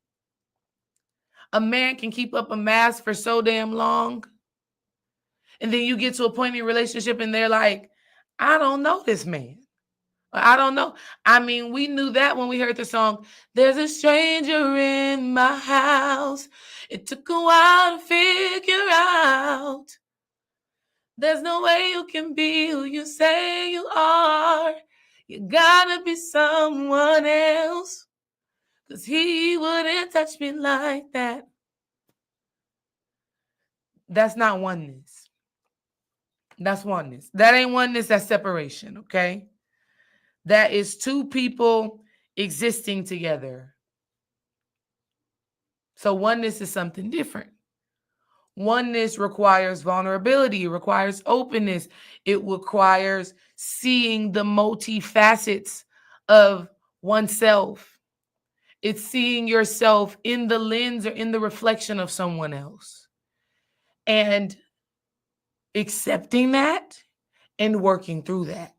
A man can keep up a mask for so damn long, and then you get to a point in your relationship and they're like, I don't know this man. I don't know. I mean, we knew that when we heard the song, There's a Stranger in My House. It took a while to figure out. There's no way you can be who you say you are. You gotta be someone else, 'cause he wouldn't touch me like that. That's not oneness. That's oneness. That ain't oneness, that's separation, okay? That is two people existing together. So oneness is something different. Oneness requires vulnerability, it requires openness, it requires seeing the multifacets of oneself. It's seeing yourself in the lens or in the reflection of someone else and accepting that and working through that.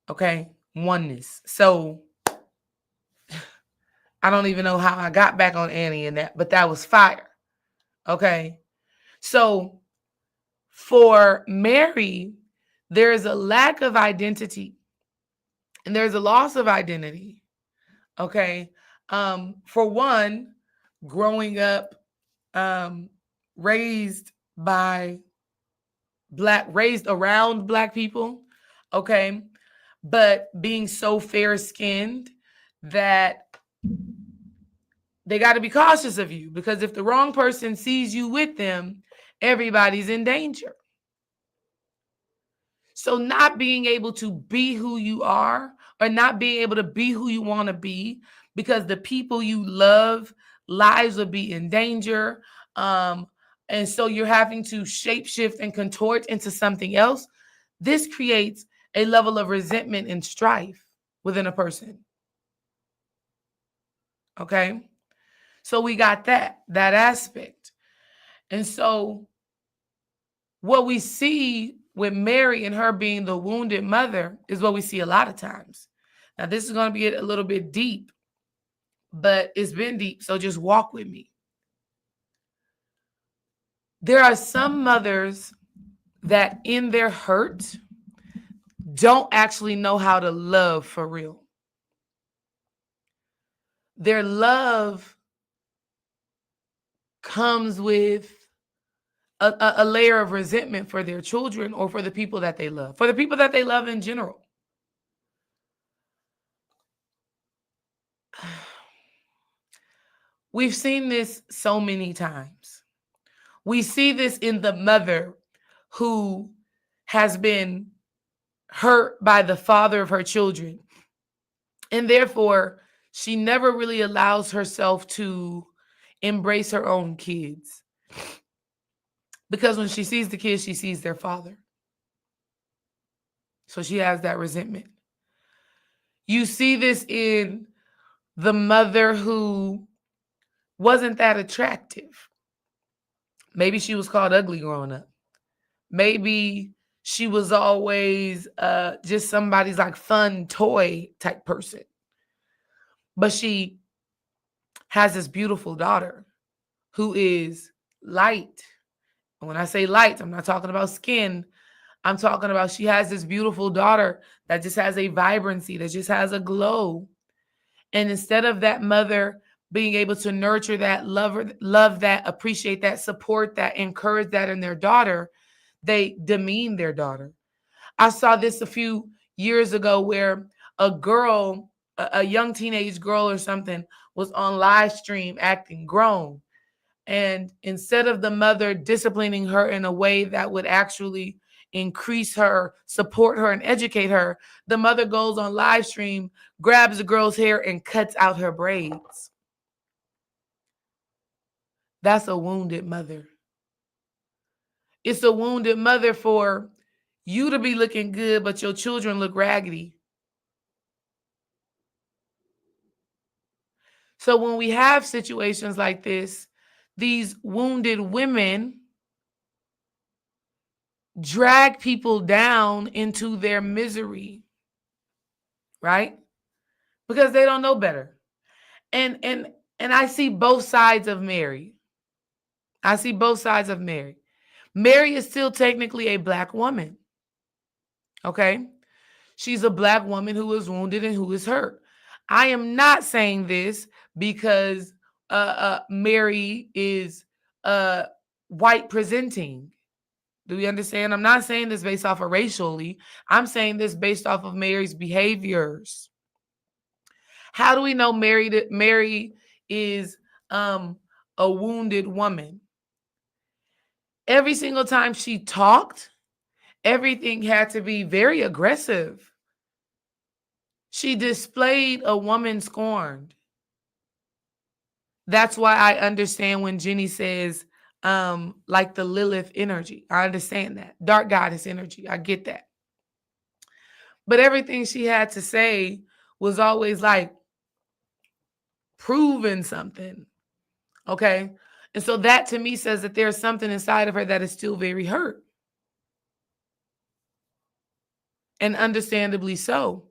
Okay, oneness. So I don't even know how I got back on Annie and that, but that was fire. Okay. So for Mary, there's a lack of identity and there's a loss of identity. Okay. For one, growing up, raised around Black people. Okay. But being so fair-skinned that they got to be cautious of you, because if the wrong person sees you with them, everybody's in danger. So not being able to be who you are, or not being able to be who you want to be because the people you love, lives will be in danger. And so you're having to shapeshift and contort into something else. This creates a level of resentment and strife within a person. Okay? So we got that aspect. And so what we see with Mary and her being the wounded mother is what we see a lot of times. Now, this is going to be a little bit deep, but it's been deep, so just walk with me. There are some mothers that in their hurt don't actually know how to love for real. Their love comes with a layer of resentment for their children or for the people that they love, for the people that they love in general. We've seen this so many times. We see this in the mother who has been hurt by the father of her children. And therefore, she never really allows herself to embrace her own kids. Because when she sees the kids, she sees their father. So she has that resentment. You see this in the mother who wasn't that attractive. Maybe she was called ugly growing up. Maybe she was always just somebody's like fun toy type person. But she has this beautiful daughter who is light. And when I say light, I'm not talking about skin. I'm talking about she has this beautiful daughter that just has a vibrancy, that just has a glow. And instead of that mother being able to nurture that, love that, appreciate that, support that, encourage that in their daughter, they demean their daughter. I saw this a few years ago where a girl, a young teenage girl or something, was on live stream acting grown. And instead of the mother disciplining her in a way that would actually increase her, support her, and educate her, the mother goes on live stream, grabs the girl's hair, and cuts out her braids. That's a wounded mother. It's a wounded mother for you to be looking good, but your children look raggedy. So when we have situations like this, these wounded women drag people down into their misery, right? Because they don't know better. And I see both sides of Mary. I see both sides of Mary. Mary is still technically a Black woman. Okay? She's a Black woman who is wounded and who is hurt. I am not saying this because Mary is white presenting. Do we understand? I'm not saying this based off of racially. I'm saying this based off of Mary's behaviors. How do we know Mary is a wounded woman? Every single time she talked, everything had to be very aggressive. She displayed a woman scorned. That's why I understand when Jenny says, like the Lilith energy. I understand that. Dark goddess energy. I get that. But everything she had to say was always like proving something. Okay? And so that to me says that there's something inside of her that is still very hurt. And understandably so.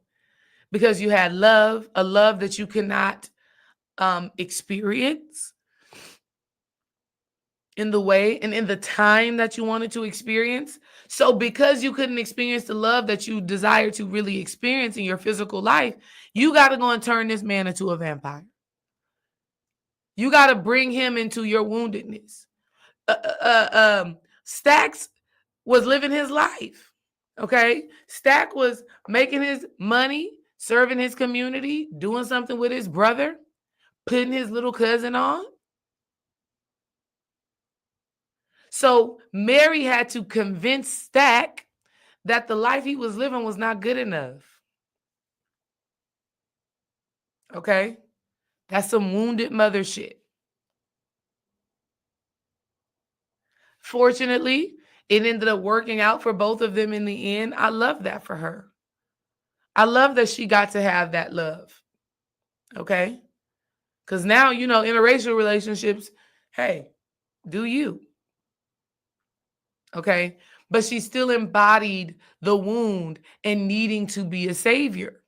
Because you had love, a love that you cannot experience in the way and in the time that you wanted to experience. So because you couldn't experience the love that you desire to really experience in your physical life, you got to go and turn this man into a vampire. You got to bring him into your woundedness. Stacks was living his life. Okay? Stack was making his money, serving his community, doing something with his brother, putting his little cousin on. So Mary had to convince Stack that the life he was living was not good enough. Okay? That's some wounded mother shit. Fortunately, it ended up working out for both of them in the end. I love that for her. I love that she got to have that love. Okay? Because now, interracial relationships, hey, do you? Okay? But she still embodied the wound and needing to be a savior.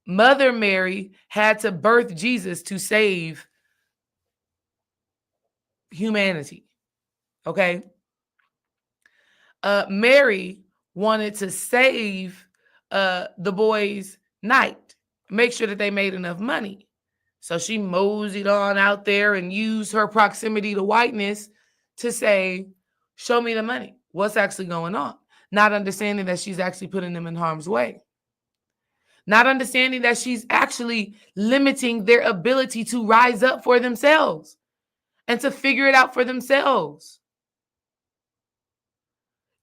Mother Mary had to birth Jesus to save humanity. Okay? Mary wanted to save the boys' night, make sure that they made enough money. So she moseyed on out there and used her proximity to whiteness to say, show me the money. What's actually going on? Not understanding that she's actually putting them in harm's way. Not understanding that she's actually limiting their ability to rise up for themselves and to figure it out for themselves.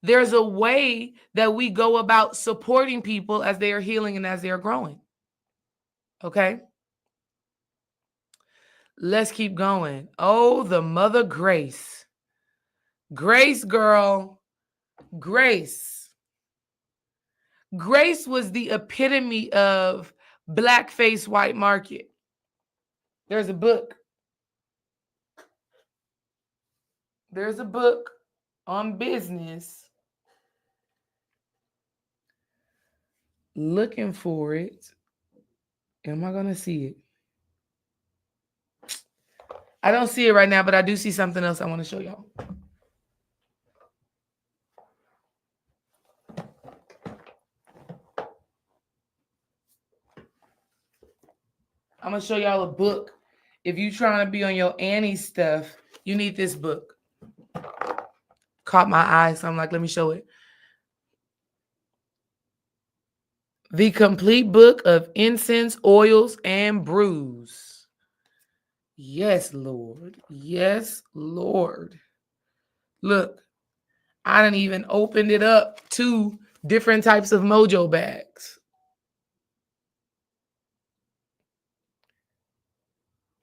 There's a way that we go about supporting people as they are healing and as they are growing. Okay? Let's keep going. Oh, the Mother Grace. Grace, girl. Grace. Grace was the epitome of blackface white market. There's a book. There's a book on business. Looking for it. Am I going to see it? I don't see it right now, but I do see something else I want to show y'all. I'm going to show y'all a book. If you're trying to be on your Annie stuff, you need this book. Caught my eye, so I'm like, let me show it. The Complete Book of Incense, Oils, and Brews. Yes, Lord. Yes, Lord. Look, I done even opened it up to different types of mojo bags.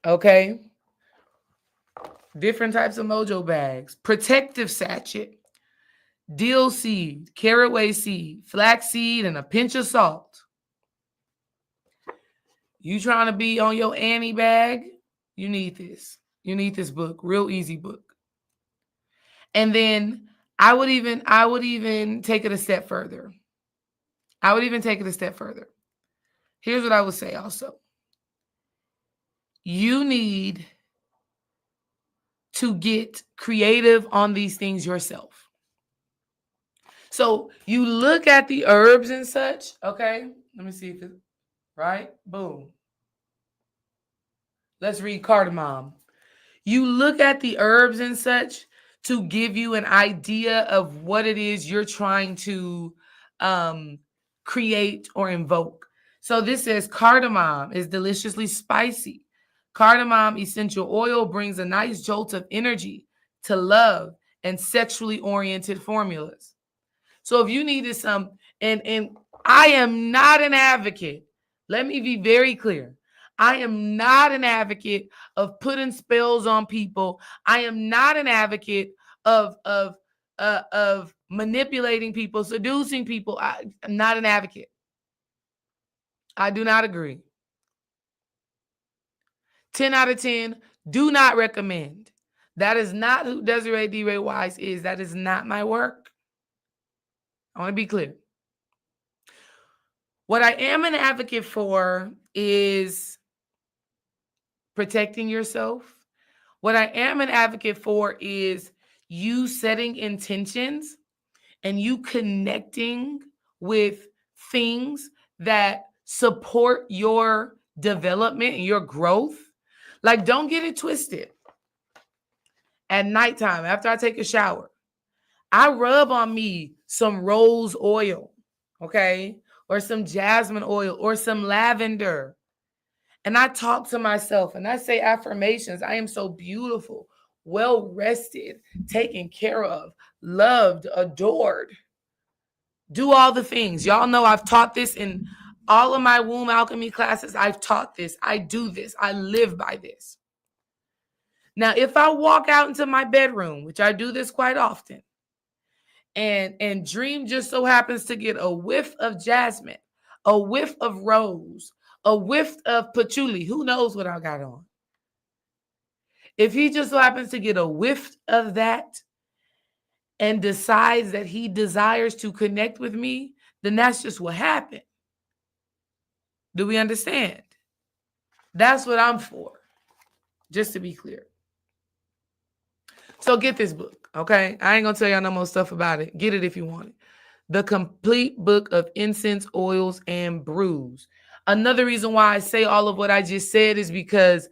Okay? Different types of mojo bags. Protective sachet. Dill seed, caraway seed, flax seed, and a pinch of salt. You trying to be on your Annie bag? You need this. You need this book. Real easy book. And then I would even take it a step further. Here's what I would say also. You need to get creative on these things yourself. So you look at the herbs and such, okay? Let me see if it's right. Boom. Let's read cardamom. You look at the herbs and such to give you an idea of what it is you're trying to create or invoke. So this says cardamom is deliciously spicy. Cardamom essential oil brings a nice jolt of energy to love and sexually oriented formulas. So if you needed some, and I am not an advocate. Let me be very clear. I am not an advocate of putting spells on people. I am not an advocate of manipulating people, seducing people. I'm not an advocate. I do not agree. 10 out of 10, do not recommend. That is not who Desiree D. Ray Wise is. That is not my work. I want to be clear. What I am an advocate for is protecting yourself. What I am an advocate for is you setting intentions and you connecting with things that support your development and your growth. Like, don't get it twisted. At nighttime, after I take a shower, I rub on me some rose oil, okay? Or some jasmine oil or some lavender. And I talk to myself and I say affirmations. I am so beautiful, well rested, taken care of, loved, adored. Do all the things. Y'all know I've taught this in all of my womb alchemy classes. I've taught this. I do this. I live by this. Now, if I walk out into my bedroom, which I do this quite often, and dream just so happens to get a whiff of jasmine, a whiff of rose, a whiff of patchouli, who knows what I got on? If he just so happens to get a whiff of that and decides that he desires to connect with me, then that's just what happened. Do we understand? That's what I'm for, just to be clear. So get this book, okay? I ain't gonna tell y'all no more stuff about it. Get it if you want it. The Complete Book of Incense, Oils, and Brews. Another reason why I say all of what I just said is because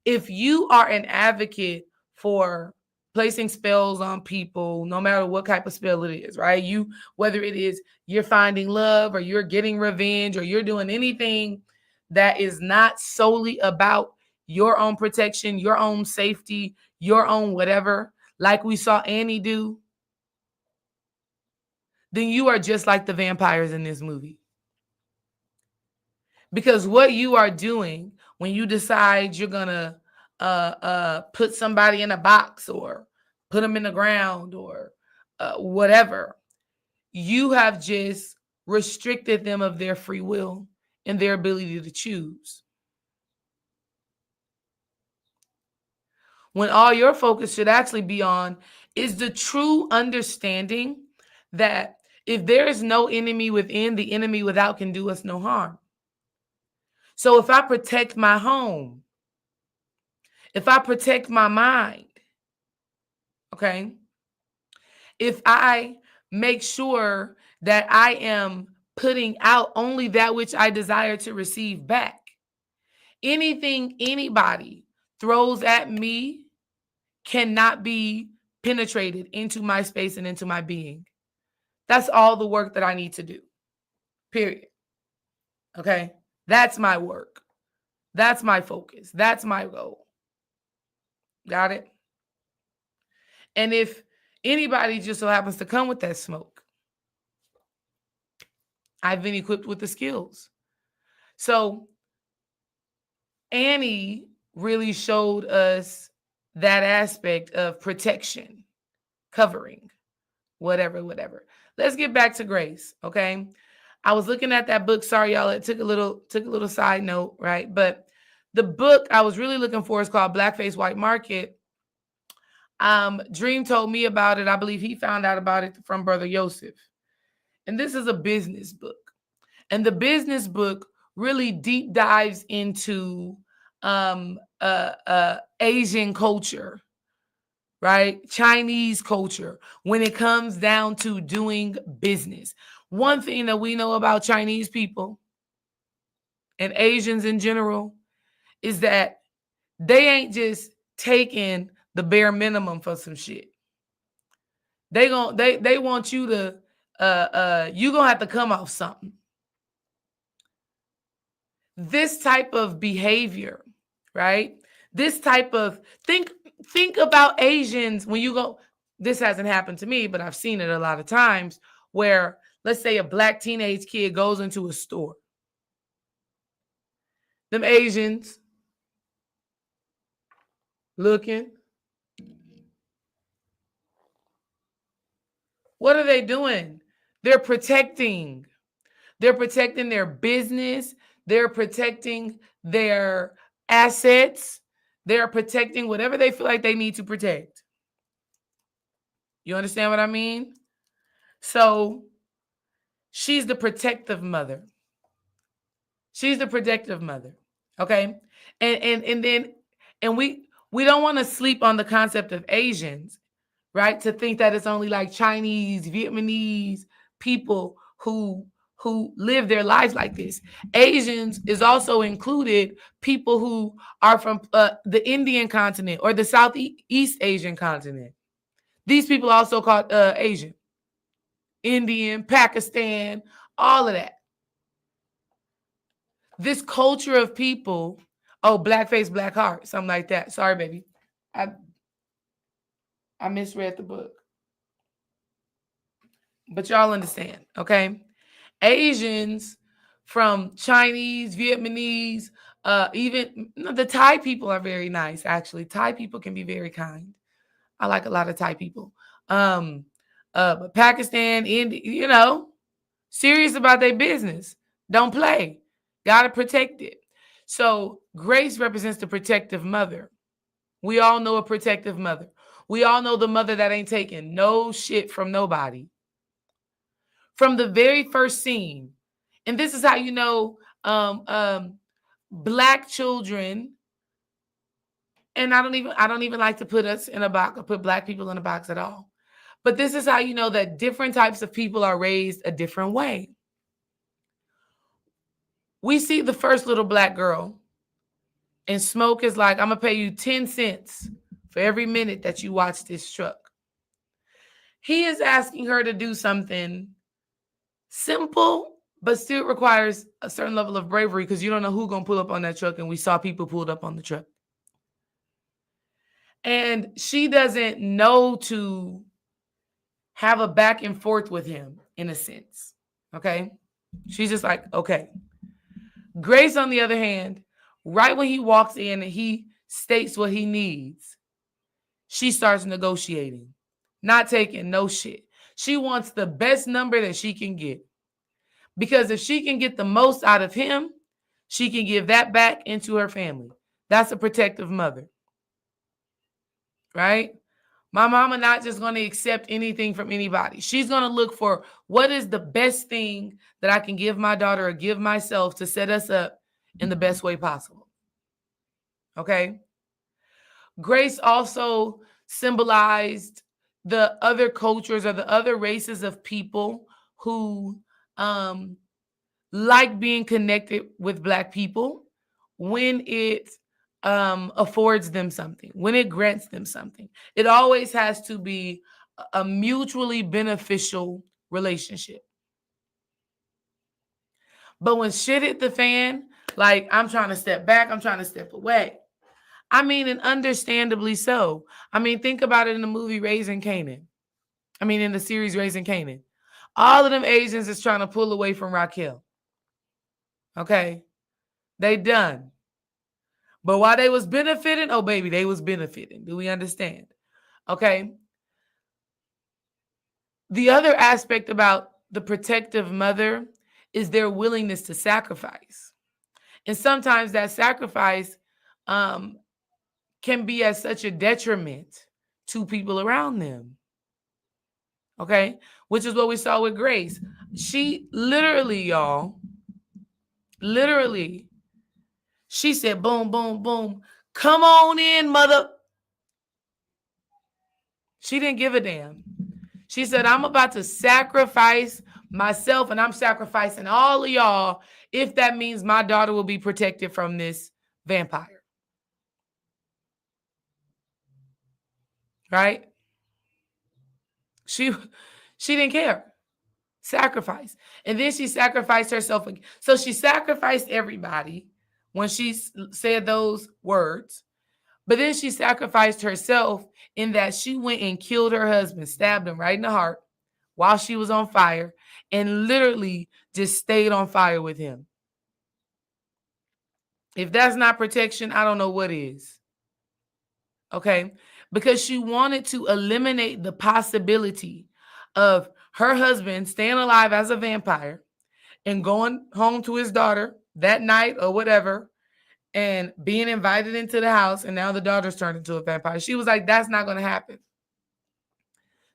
if you are an advocate for placing spells on people, no matter what type of spell it is, right? Whether it is you're finding love or you're getting revenge or you're doing anything that is not solely about your own protection, your own safety, your own whatever, like we saw Annie do, then you are just like the vampires in this movie. Because what you are doing when you decide you're gonna put somebody in a box or put them in the ground or whatever, you have just restricted them of their free will and their ability to choose. When all your focus should actually be on is the true understanding that if there is no enemy within, the enemy without can do us no harm. So if I protect my home, if I protect my mind, okay, if I make sure that I am putting out only that which I desire to receive back, anything anybody throws at me cannot be penetrated into my space and into my being. That's all the work that I need to do. Period. Okay? That's my work. That's my focus. That's my goal. Got it? And if anybody just so happens to come with that smoke, I've been equipped with the skills. So Annie really showed us that aspect of protection, covering, whatever. Let's get back to Grace, okay? I was looking at that book. Sorry, y'all. It took a little side note, right? But the book I was really looking for is called Blackface White Market. Dream told me about it. I believe he found out about it from Brother Yosef. And this is a business book. And the business book really deep dives into Asian culture, right? Chinese culture when it comes down to doing business. One thing that we know about Chinese people and Asians in general is that they ain't just taking the bare minimum for some shit. They want you to you gonna have to come off something. This type of behavior, right? This type of think about Asians when you go. This hasn't happened to me, but I've seen it a lot of times where, let's say, a black teenage kid goes into a store. Them Asians looking. What are they doing? They're protecting. They're protecting their business. They're protecting their assets. They're protecting whatever they feel like they need to protect. You understand what I mean? So she's the protective mother. She's the protective mother. Okay. And we don't want to sleep on the concept of Asians, right? To think that it's only like Chinese, Vietnamese people who live their lives like this. Asians is also included people who are from the Indian continent or the Southeast Asian continent. These people are also called Asian, Indian, Pakistan, all of that. This culture of people, black face, black heart, something like that. Sorry, baby. I misread the book. But y'all understand, okay? Asians from Chinese, Vietnamese, even the Thai people are very nice, actually. Thai people can be very kind. I like a lot of Thai people. But Pakistan, India, serious about their business. Don't play. Got to protect it. So Grace represents the protective mother. We all know a protective mother. We all know the mother that ain't taking no shit from nobody. From the very first scene, and this is how you know black children, and I don't even like to put us in a box or put black people in a box at all. But this is how you know that different types of people are raised a different way. We see the first little black girl, and Smoke is like, I'm going to pay you 10 cents for every minute that you watch this truck. He is asking her to do something simple, but still requires a certain level of bravery because you don't know who's going to pull up on that truck, and we saw people pulled up on the truck. And she doesn't know to have a back and forth with him in a sense. Okay. She's just like, okay. Grace, on the other hand, right when he walks in and he states what he needs, she starts negotiating, not taking no shit. She wants the best number that she can get. Because if she can get the most out of him, she can give that back into her family. That's a protective mother. Right? My mama not just going to accept anything from anybody. She's going to look for what is the best thing that I can give my daughter or give myself to set us up in the best way possible. Okay? Grace also symbolized the other cultures or the other races of people who like being connected with Black people when it affords them something, when it grants them something. It always has to be a mutually beneficial relationship. But when shit hit the fan, like I'm trying to step back, I'm trying to step away. I mean, and understandably so. I mean, think about it in the movie Raising Kanan. I mean, in the series Raising Kanan. All of them Asians is trying to pull away from Raquel. Okay? They done. But while they was benefiting, oh baby, they was benefiting. Do we understand? Okay? The other aspect about the protective mother is their willingness to sacrifice. And sometimes that sacrifice can be as such a detriment to people around them. Okay? Which is what we saw with Grace. She literally, y'all, she said, boom, boom, boom. Come on in, mother. She didn't give a damn. She said, I'm about to sacrifice myself and I'm sacrificing all of y'all if that means my daughter will be protected from this vampire. Right? She didn't care. Sacrifice. And then she sacrificed herself. So she sacrificed everybody when she said those words. But then she sacrificed herself in that she went and killed her husband, stabbed him right in the heart while she was on fire, and literally just stayed on fire with him. If that's not protection, I don't know what is. Okay? Because she wanted to eliminate the possibility of her husband staying alive as a vampire and going home to his daughter that night or whatever and being invited into the house, and now the daughter's turned into a vampire. She was like, that's not going to happen.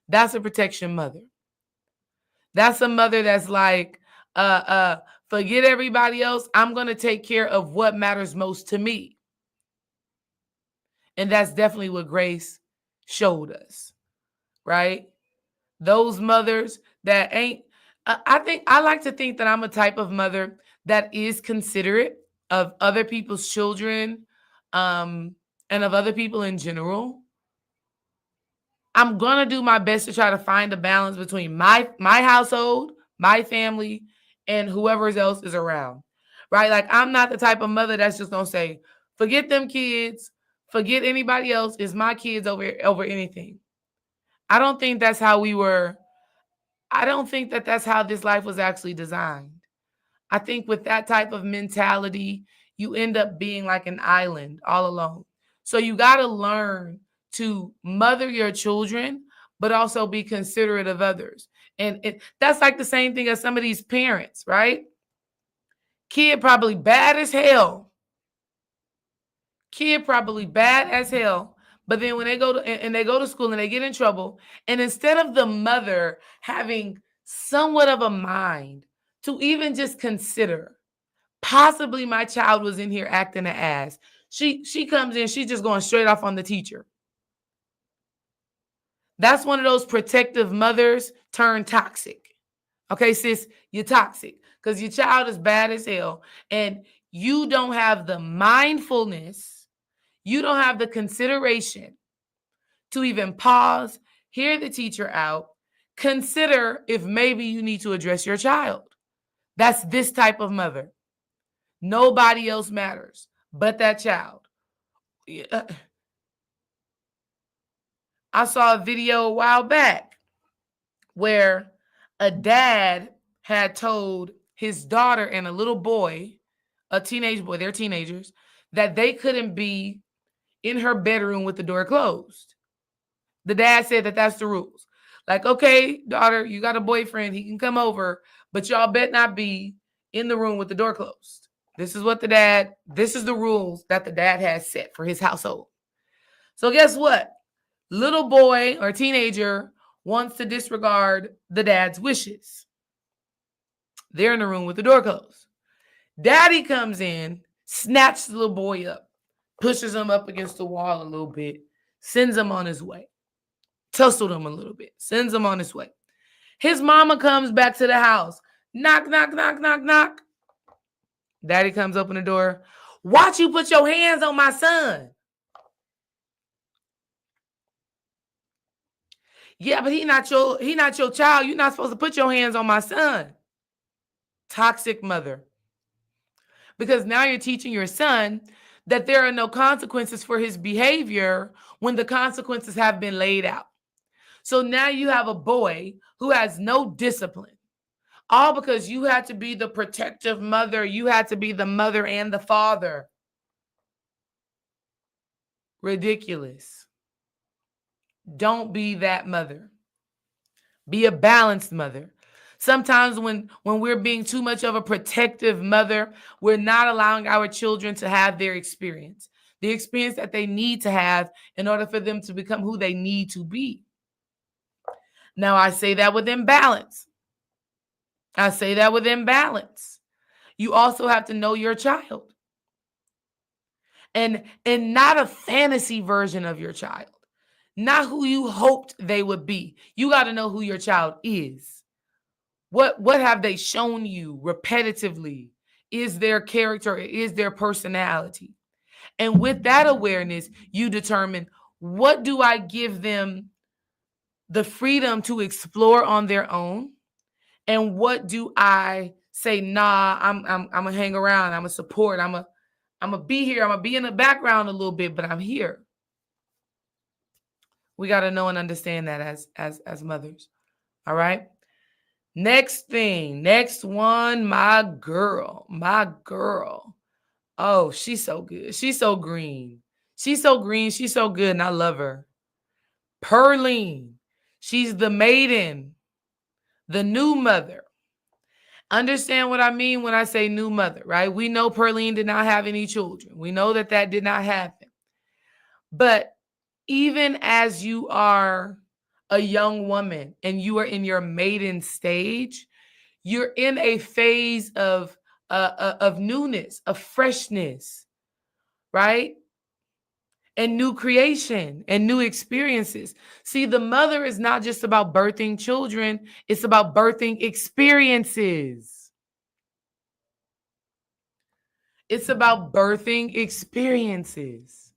That's a protection mother. That's a mother that's like, forget everybody else. I'm going to take care of what matters most to me. And that's definitely what Grace showed us, right? Those mothers that ain't, I like to think that I'm a type of mother that is considerate of other people's children, and of other people in general. I'm going to do my best to try to find a balance between my household, my family, and whoever else is around, right? Like, I'm not the type of mother that's just going to say, forget them kids, forget anybody else, it's my kids over anything. I don't think that's how we were. I don't think that that's how this life was actually designed. I think with that type of mentality, you end up being like an island all alone. So you got to learn to mother your children, but also be considerate of others. And that's like the same thing as some of these parents, right? Kid probably bad as hell. But then when they go to school and they get in trouble, and instead of the mother having somewhat of a mind to even just consider, possibly my child was in here acting an ass, she comes in, she's just going straight off on the teacher. That's one of those protective mothers turned toxic. Okay, sis, you're toxic because your child is bad as hell, and you don't have the mindfulness, you don't have the consideration to even pause, hear the teacher out, consider if maybe you need to address your child. That's this type of mother. Nobody else matters but that child. I saw a video a while back where a dad had told his daughter and a little boy, a teenage boy, they're teenagers, that they couldn't be in her bedroom with the door closed. The dad said that that's the rules. Like, okay, daughter, you got a boyfriend, he can come over, but y'all bet not be in the room with the door closed. This is the rules that the dad has set for his household. So guess what? Little boy or teenager wants to disregard the dad's wishes. They're in the room with the door closed. Daddy comes in, snatches the little boy up, pushes him up against the wall a little bit, sends him on his way. Tussled him a little bit, sends him on his way. His mama comes back to the house. Knock, knock, knock, knock, knock. Daddy comes open the door. Watch you put your hands on my son. Yeah, but he not your child. You're not supposed to put your hands on my son. Toxic mother. Because now you're teaching your son that there are no consequences for his behavior when the consequences have been laid out. So now you have a boy who has no discipline, all because you had to be the protective mother. You had to be the mother and the father. Ridiculous. Don't be that mother. Be a balanced mother. Sometimes when we're being too much of a protective mother, we're not allowing our children to have their experience, the experience that they need to have in order for them to become who they need to be. Now, I say that with imbalance. You also have to know your child. And not a fantasy version of your child. Not who you hoped they would be. You got to know who your child is. What have they shown you repetitively? Is their character, is their personality? And with that awareness, you determine, what do I give them the freedom to explore on their own? And what do I say, nah, I'm gonna hang around, I'm gonna support, I'm gonna be here, I'm gonna be in the background a little bit, but I'm here. We got to know and understand that as mothers. All right. Next one, my girl. Oh, she's so good. She's so green. She's so good, and I love her. Perlene. She's the maiden, the new mother. Understand what I mean when I say new mother, right? We know Perlene did not have any children. We know that did not happen. But even as you are a young woman and you are in your maiden stage, you're in a phase of newness, of freshness, right? And new creation and new experiences. See, the mother is not just about birthing children, it's about birthing experiences. It's about birthing experiences.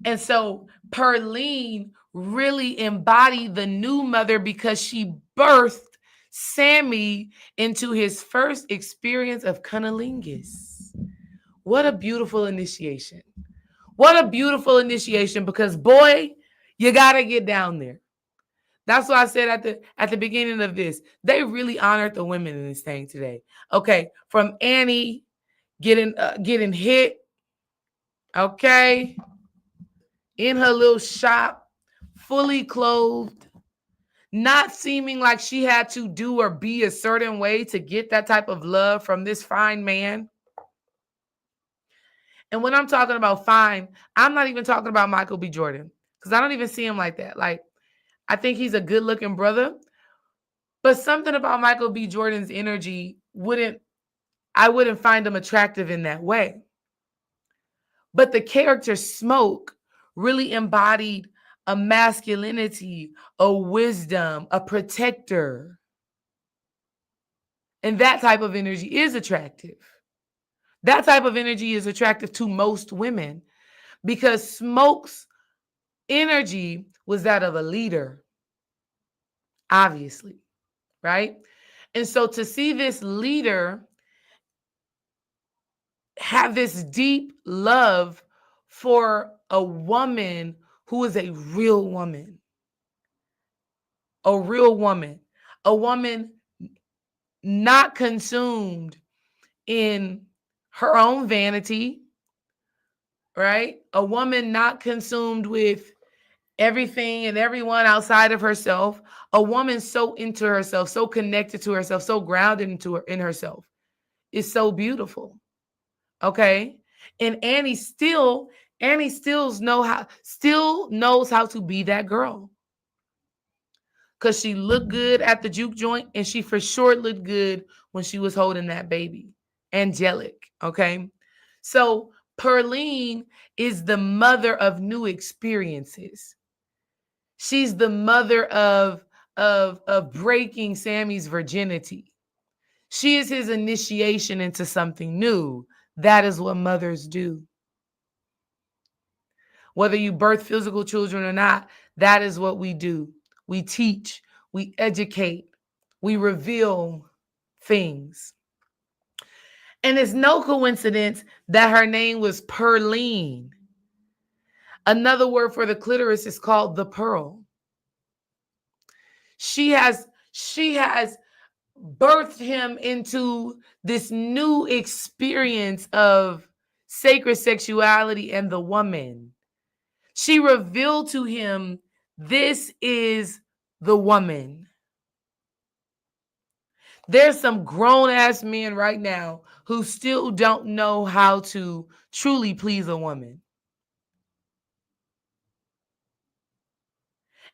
And so Perlene really embodied the new mother because she birthed Sammy into his first experience of cunnilingus. What a beautiful initiation. What a beautiful initiation, because boy, you got to get down there. That's what I said at the beginning of this. They really honored the women in this thing today. Okay, from Annie getting hit, okay, in her little shop, fully clothed, not seeming like she had to do or be a certain way to get that type of love from this fine man. And when I'm talking about fine, I'm not even talking about Michael B. Jordan, because I don't even see him like that. Like, I think he's a good-looking brother, but something about Michael B. Jordan's energy I wouldn't find him attractive in that way. But the character Smoke really embodied a masculinity, a wisdom, a protector. And that type of energy is attractive. That type of energy is attractive to most women because Smoke's energy was that of a leader, obviously, right? And so to see this leader have this deep love for a woman who is a real woman, A woman not consumed in her own vanity, right? A woman not consumed with everything and everyone outside of herself. A woman so into herself, so connected to herself, so grounded in herself is so beautiful. Okay? And Annie still knows how to be that girl. Because she looked good at the juke joint, and she for sure looked good when she was holding that baby. Angelic. Okay? So Perlene is the mother of new experiences. She's the mother of breaking Sammy's virginity. She is his initiation into something new. That is what mothers do. Whether you birth physical children or not, that is what we do. We teach, we educate, we reveal things. And it's no coincidence that her name was Perlene. Another word for the clitoris is called the pearl. She has birthed him into this new experience of sacred sexuality and the woman. She revealed to him, this is the woman. There's some grown-ass men right now who still don't know how to truly please a woman.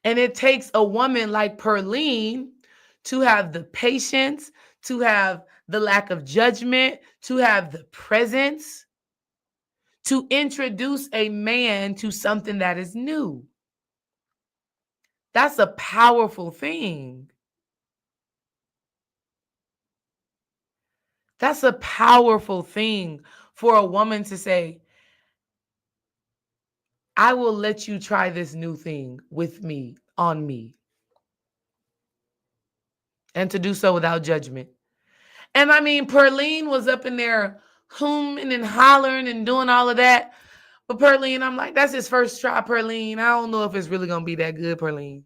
And it takes a woman like Perlene to have the patience, to have the lack of judgment, to have the presence, to introduce a man to something that is new. That's a powerful thing. That's a powerful thing for a woman to say, I will let you try this new thing with me, on me. And to do so without judgment. And I mean, Perlene was up in there hooming and hollering and doing all of that. But Perlene, I'm like, that's his first try, Perlene. I don't know if it's really going to be that good, Perlene.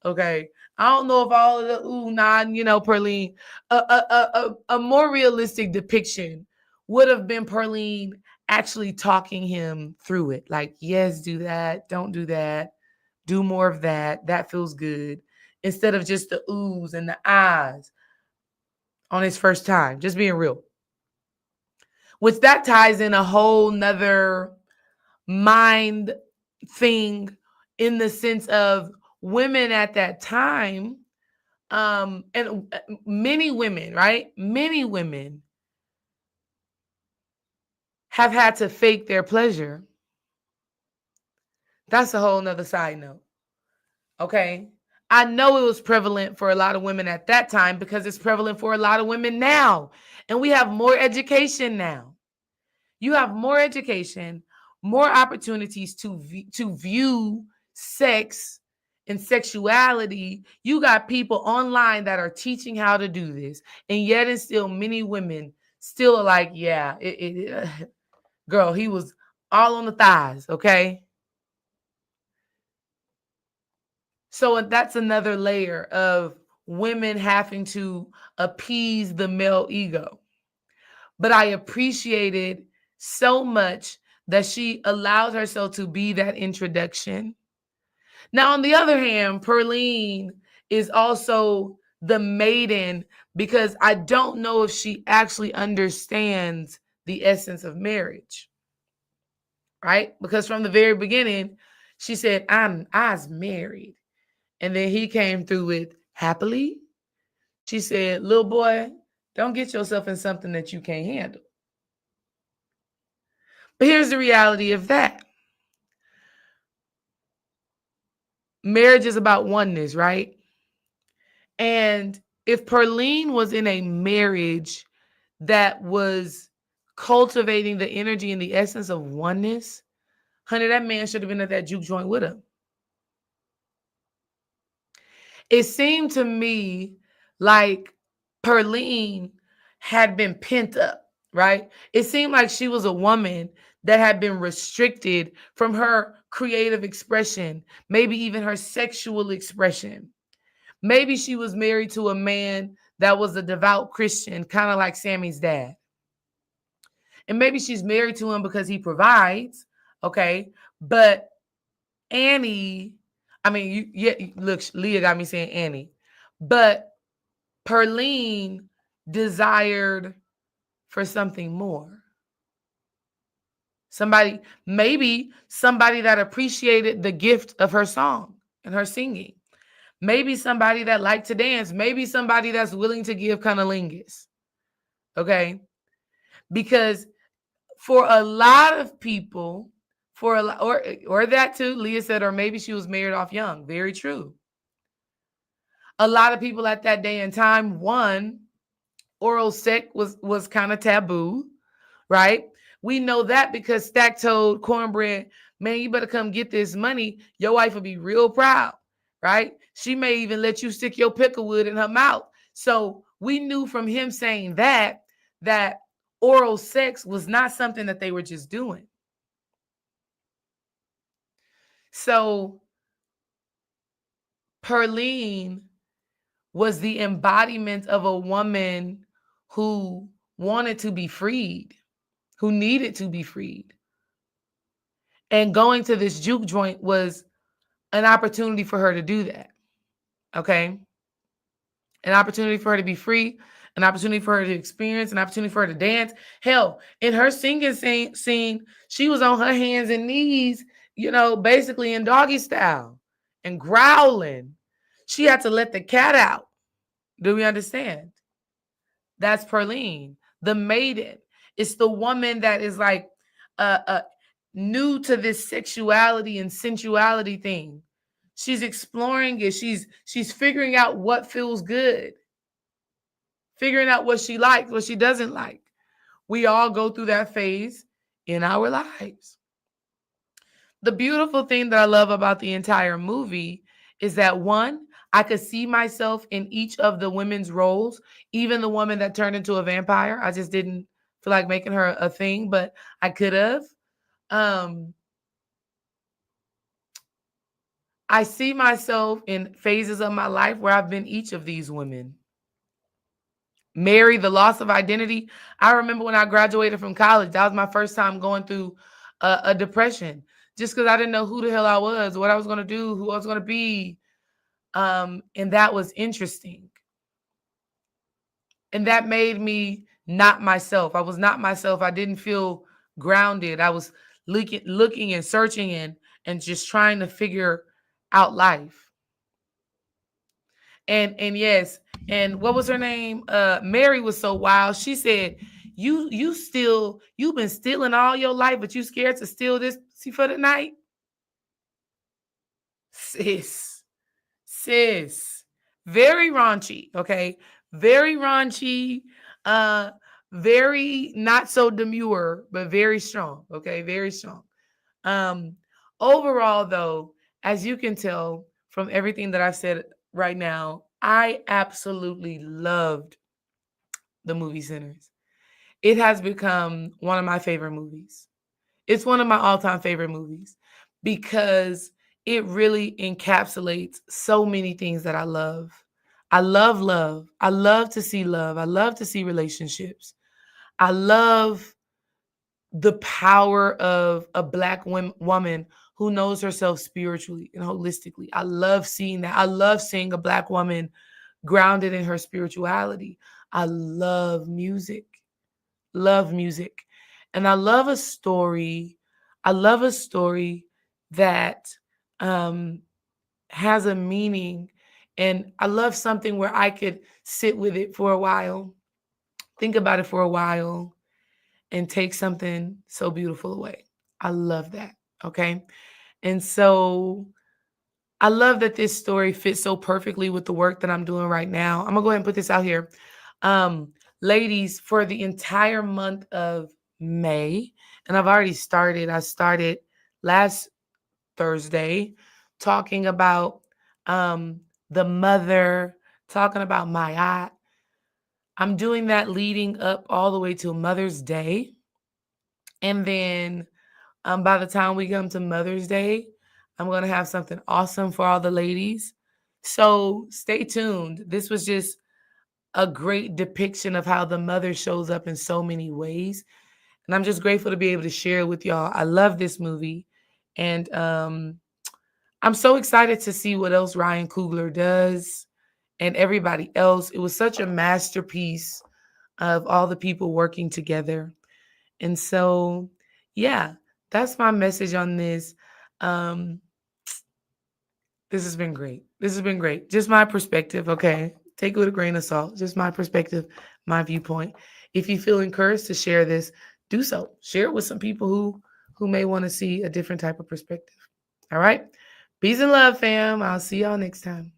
Okay. I don't know if all of the ooh, nah, Perlene. A more realistic depiction would have been Perlene actually talking him through it. Like, yes, do that. Don't do that. Do more of that. That feels good. Instead of just the oohs and the ahs on his first time. Just being real. Which that ties in a whole nother mind thing in the sense of women at that time, and many women, right? Many women have had to fake their pleasure. That's a whole nother side note. Okay. I know it was prevalent for a lot of women at that time because it's prevalent for a lot of women now. And we have more education now. You have more education, more opportunities to view sex and sexuality. You got people online that are teaching how to do this. And yet and still many women still are like, yeah, girl, he was all on the thighs, okay? So that's another layer of women having to appease the male ego. But I appreciated so much that she allowed herself to be that introduction. Now, on the other hand, Perlene is also the maiden because I don't know if she actually understands the essence of marriage, right? Because from the very beginning, she said, I's married. And then he came through with happily. She said, little boy, don't get yourself in something that you can't handle. But here's the reality of that. Marriage is about oneness, right? And if Perlene was in a marriage that was cultivating the energy and the essence of oneness, honey, that man should have been at that juke joint with her. It seemed to me like Perlene had been pent up, right? It seemed like she was a woman that had been restricted from her creative expression, maybe even her sexual expression. Maybe she was married to a man that was a devout Christian, kind of like Sammy's dad. And maybe she's married to him because he provides, okay? But Annie, look, Leah got me saying Annie. But Perlene desired for something more. Maybe somebody that appreciated the gift of her song and her singing. Maybe somebody that liked to dance. Maybe somebody that's willing to give cunnilingus. Okay? Because for a lot of people, or that too, Leah said, or maybe she was married off young. Very true. A lot of people at that day and time, one, oral sex was kind of taboo, right? We know that because Stack told Cornbread, man, you better come get this money. Your wife will be real proud, right? She may even let you stick your picklewood in her mouth. So we knew from him saying that oral sex was not something that they were just doing. So Perlene was the embodiment of a woman who wanted to be freed, who needed to be freed. And going to this juke joint was an opportunity for her to do that. Okay? An opportunity for her to be free, an opportunity for her to experience, an opportunity for her to dance. Hell, in her singing scene, she was on her hands and knees, basically in doggy style and growling. She had to let the cat out. Do we understand? That's Perlene, the maiden. It's the woman that is like new to this sexuality and sensuality thing. She's exploring it. She's figuring out what feels good, figuring out what she likes, what she doesn't like. We all go through that phase in our lives. The beautiful thing that I love about the entire movie is that, one, I could see myself in each of the women's roles, even the woman that turned into a vampire. I just didn't feel like making her a thing, but I could have. I see myself in phases of my life where I've been each of these women. Mary, the loss of identity. I remember when I graduated from college, that was my first time going through a depression, just because I didn't know who the hell I was, what I was going to do, who I was going to be. And that was interesting. And that made me not myself. I was not myself. I didn't feel grounded. I was looking and searching and just trying to figure out life. And yes, and what was her name? Mary was so wild. She said, you've been stealing all your life, but you scared to steal this for the night? Sis. Very raunchy, okay? Very raunchy, very not so demure, but very strong, okay? Very strong. Overall, though, as you can tell from everything that I've said right now, I absolutely loved the movie Sinners. It has become one of my favorite movies. It's one of my all-time favorite movies because it really encapsulates so many things that I love. I love love. I love to see love. I love to see relationships. I love the power of a Black woman who knows herself spiritually and holistically. I love seeing that. I love seeing a Black woman grounded in her spirituality. I love music. Love music. And I love a story. I love a story that has a meaning. And I love something where I could sit with it for a while, think about it for a while, and take something so beautiful away. I love that. Okay. And so I love that this story fits so perfectly with the work that I'm doing right now. I'm going to go ahead and put this out here. Ladies, for the entire month of May, and I've already started, I started last Thursday talking about the mother, talking about Mayat. I'm doing that leading up all the way to Mother's Day. And then by the time we come to Mother's Day, I'm going to have something awesome for all the ladies So stay tuned. This was just a great depiction of how the mother shows up in so many ways. And I'm just grateful to be able to share it with y'all. I love this movie. And I'm so excited to see what else Ryan Coogler does and everybody else. It was such a masterpiece of all the people working together. And so, yeah, that's my message on this. Um, this has been great. This has been great. Just my perspective, okay? Take it with a grain of salt. Just my perspective, my viewpoint. If you feel encouraged to share this, do so. Share it with some people who may want to see a different type of perspective. All right? Peace and love, fam. I'll see y'all next time.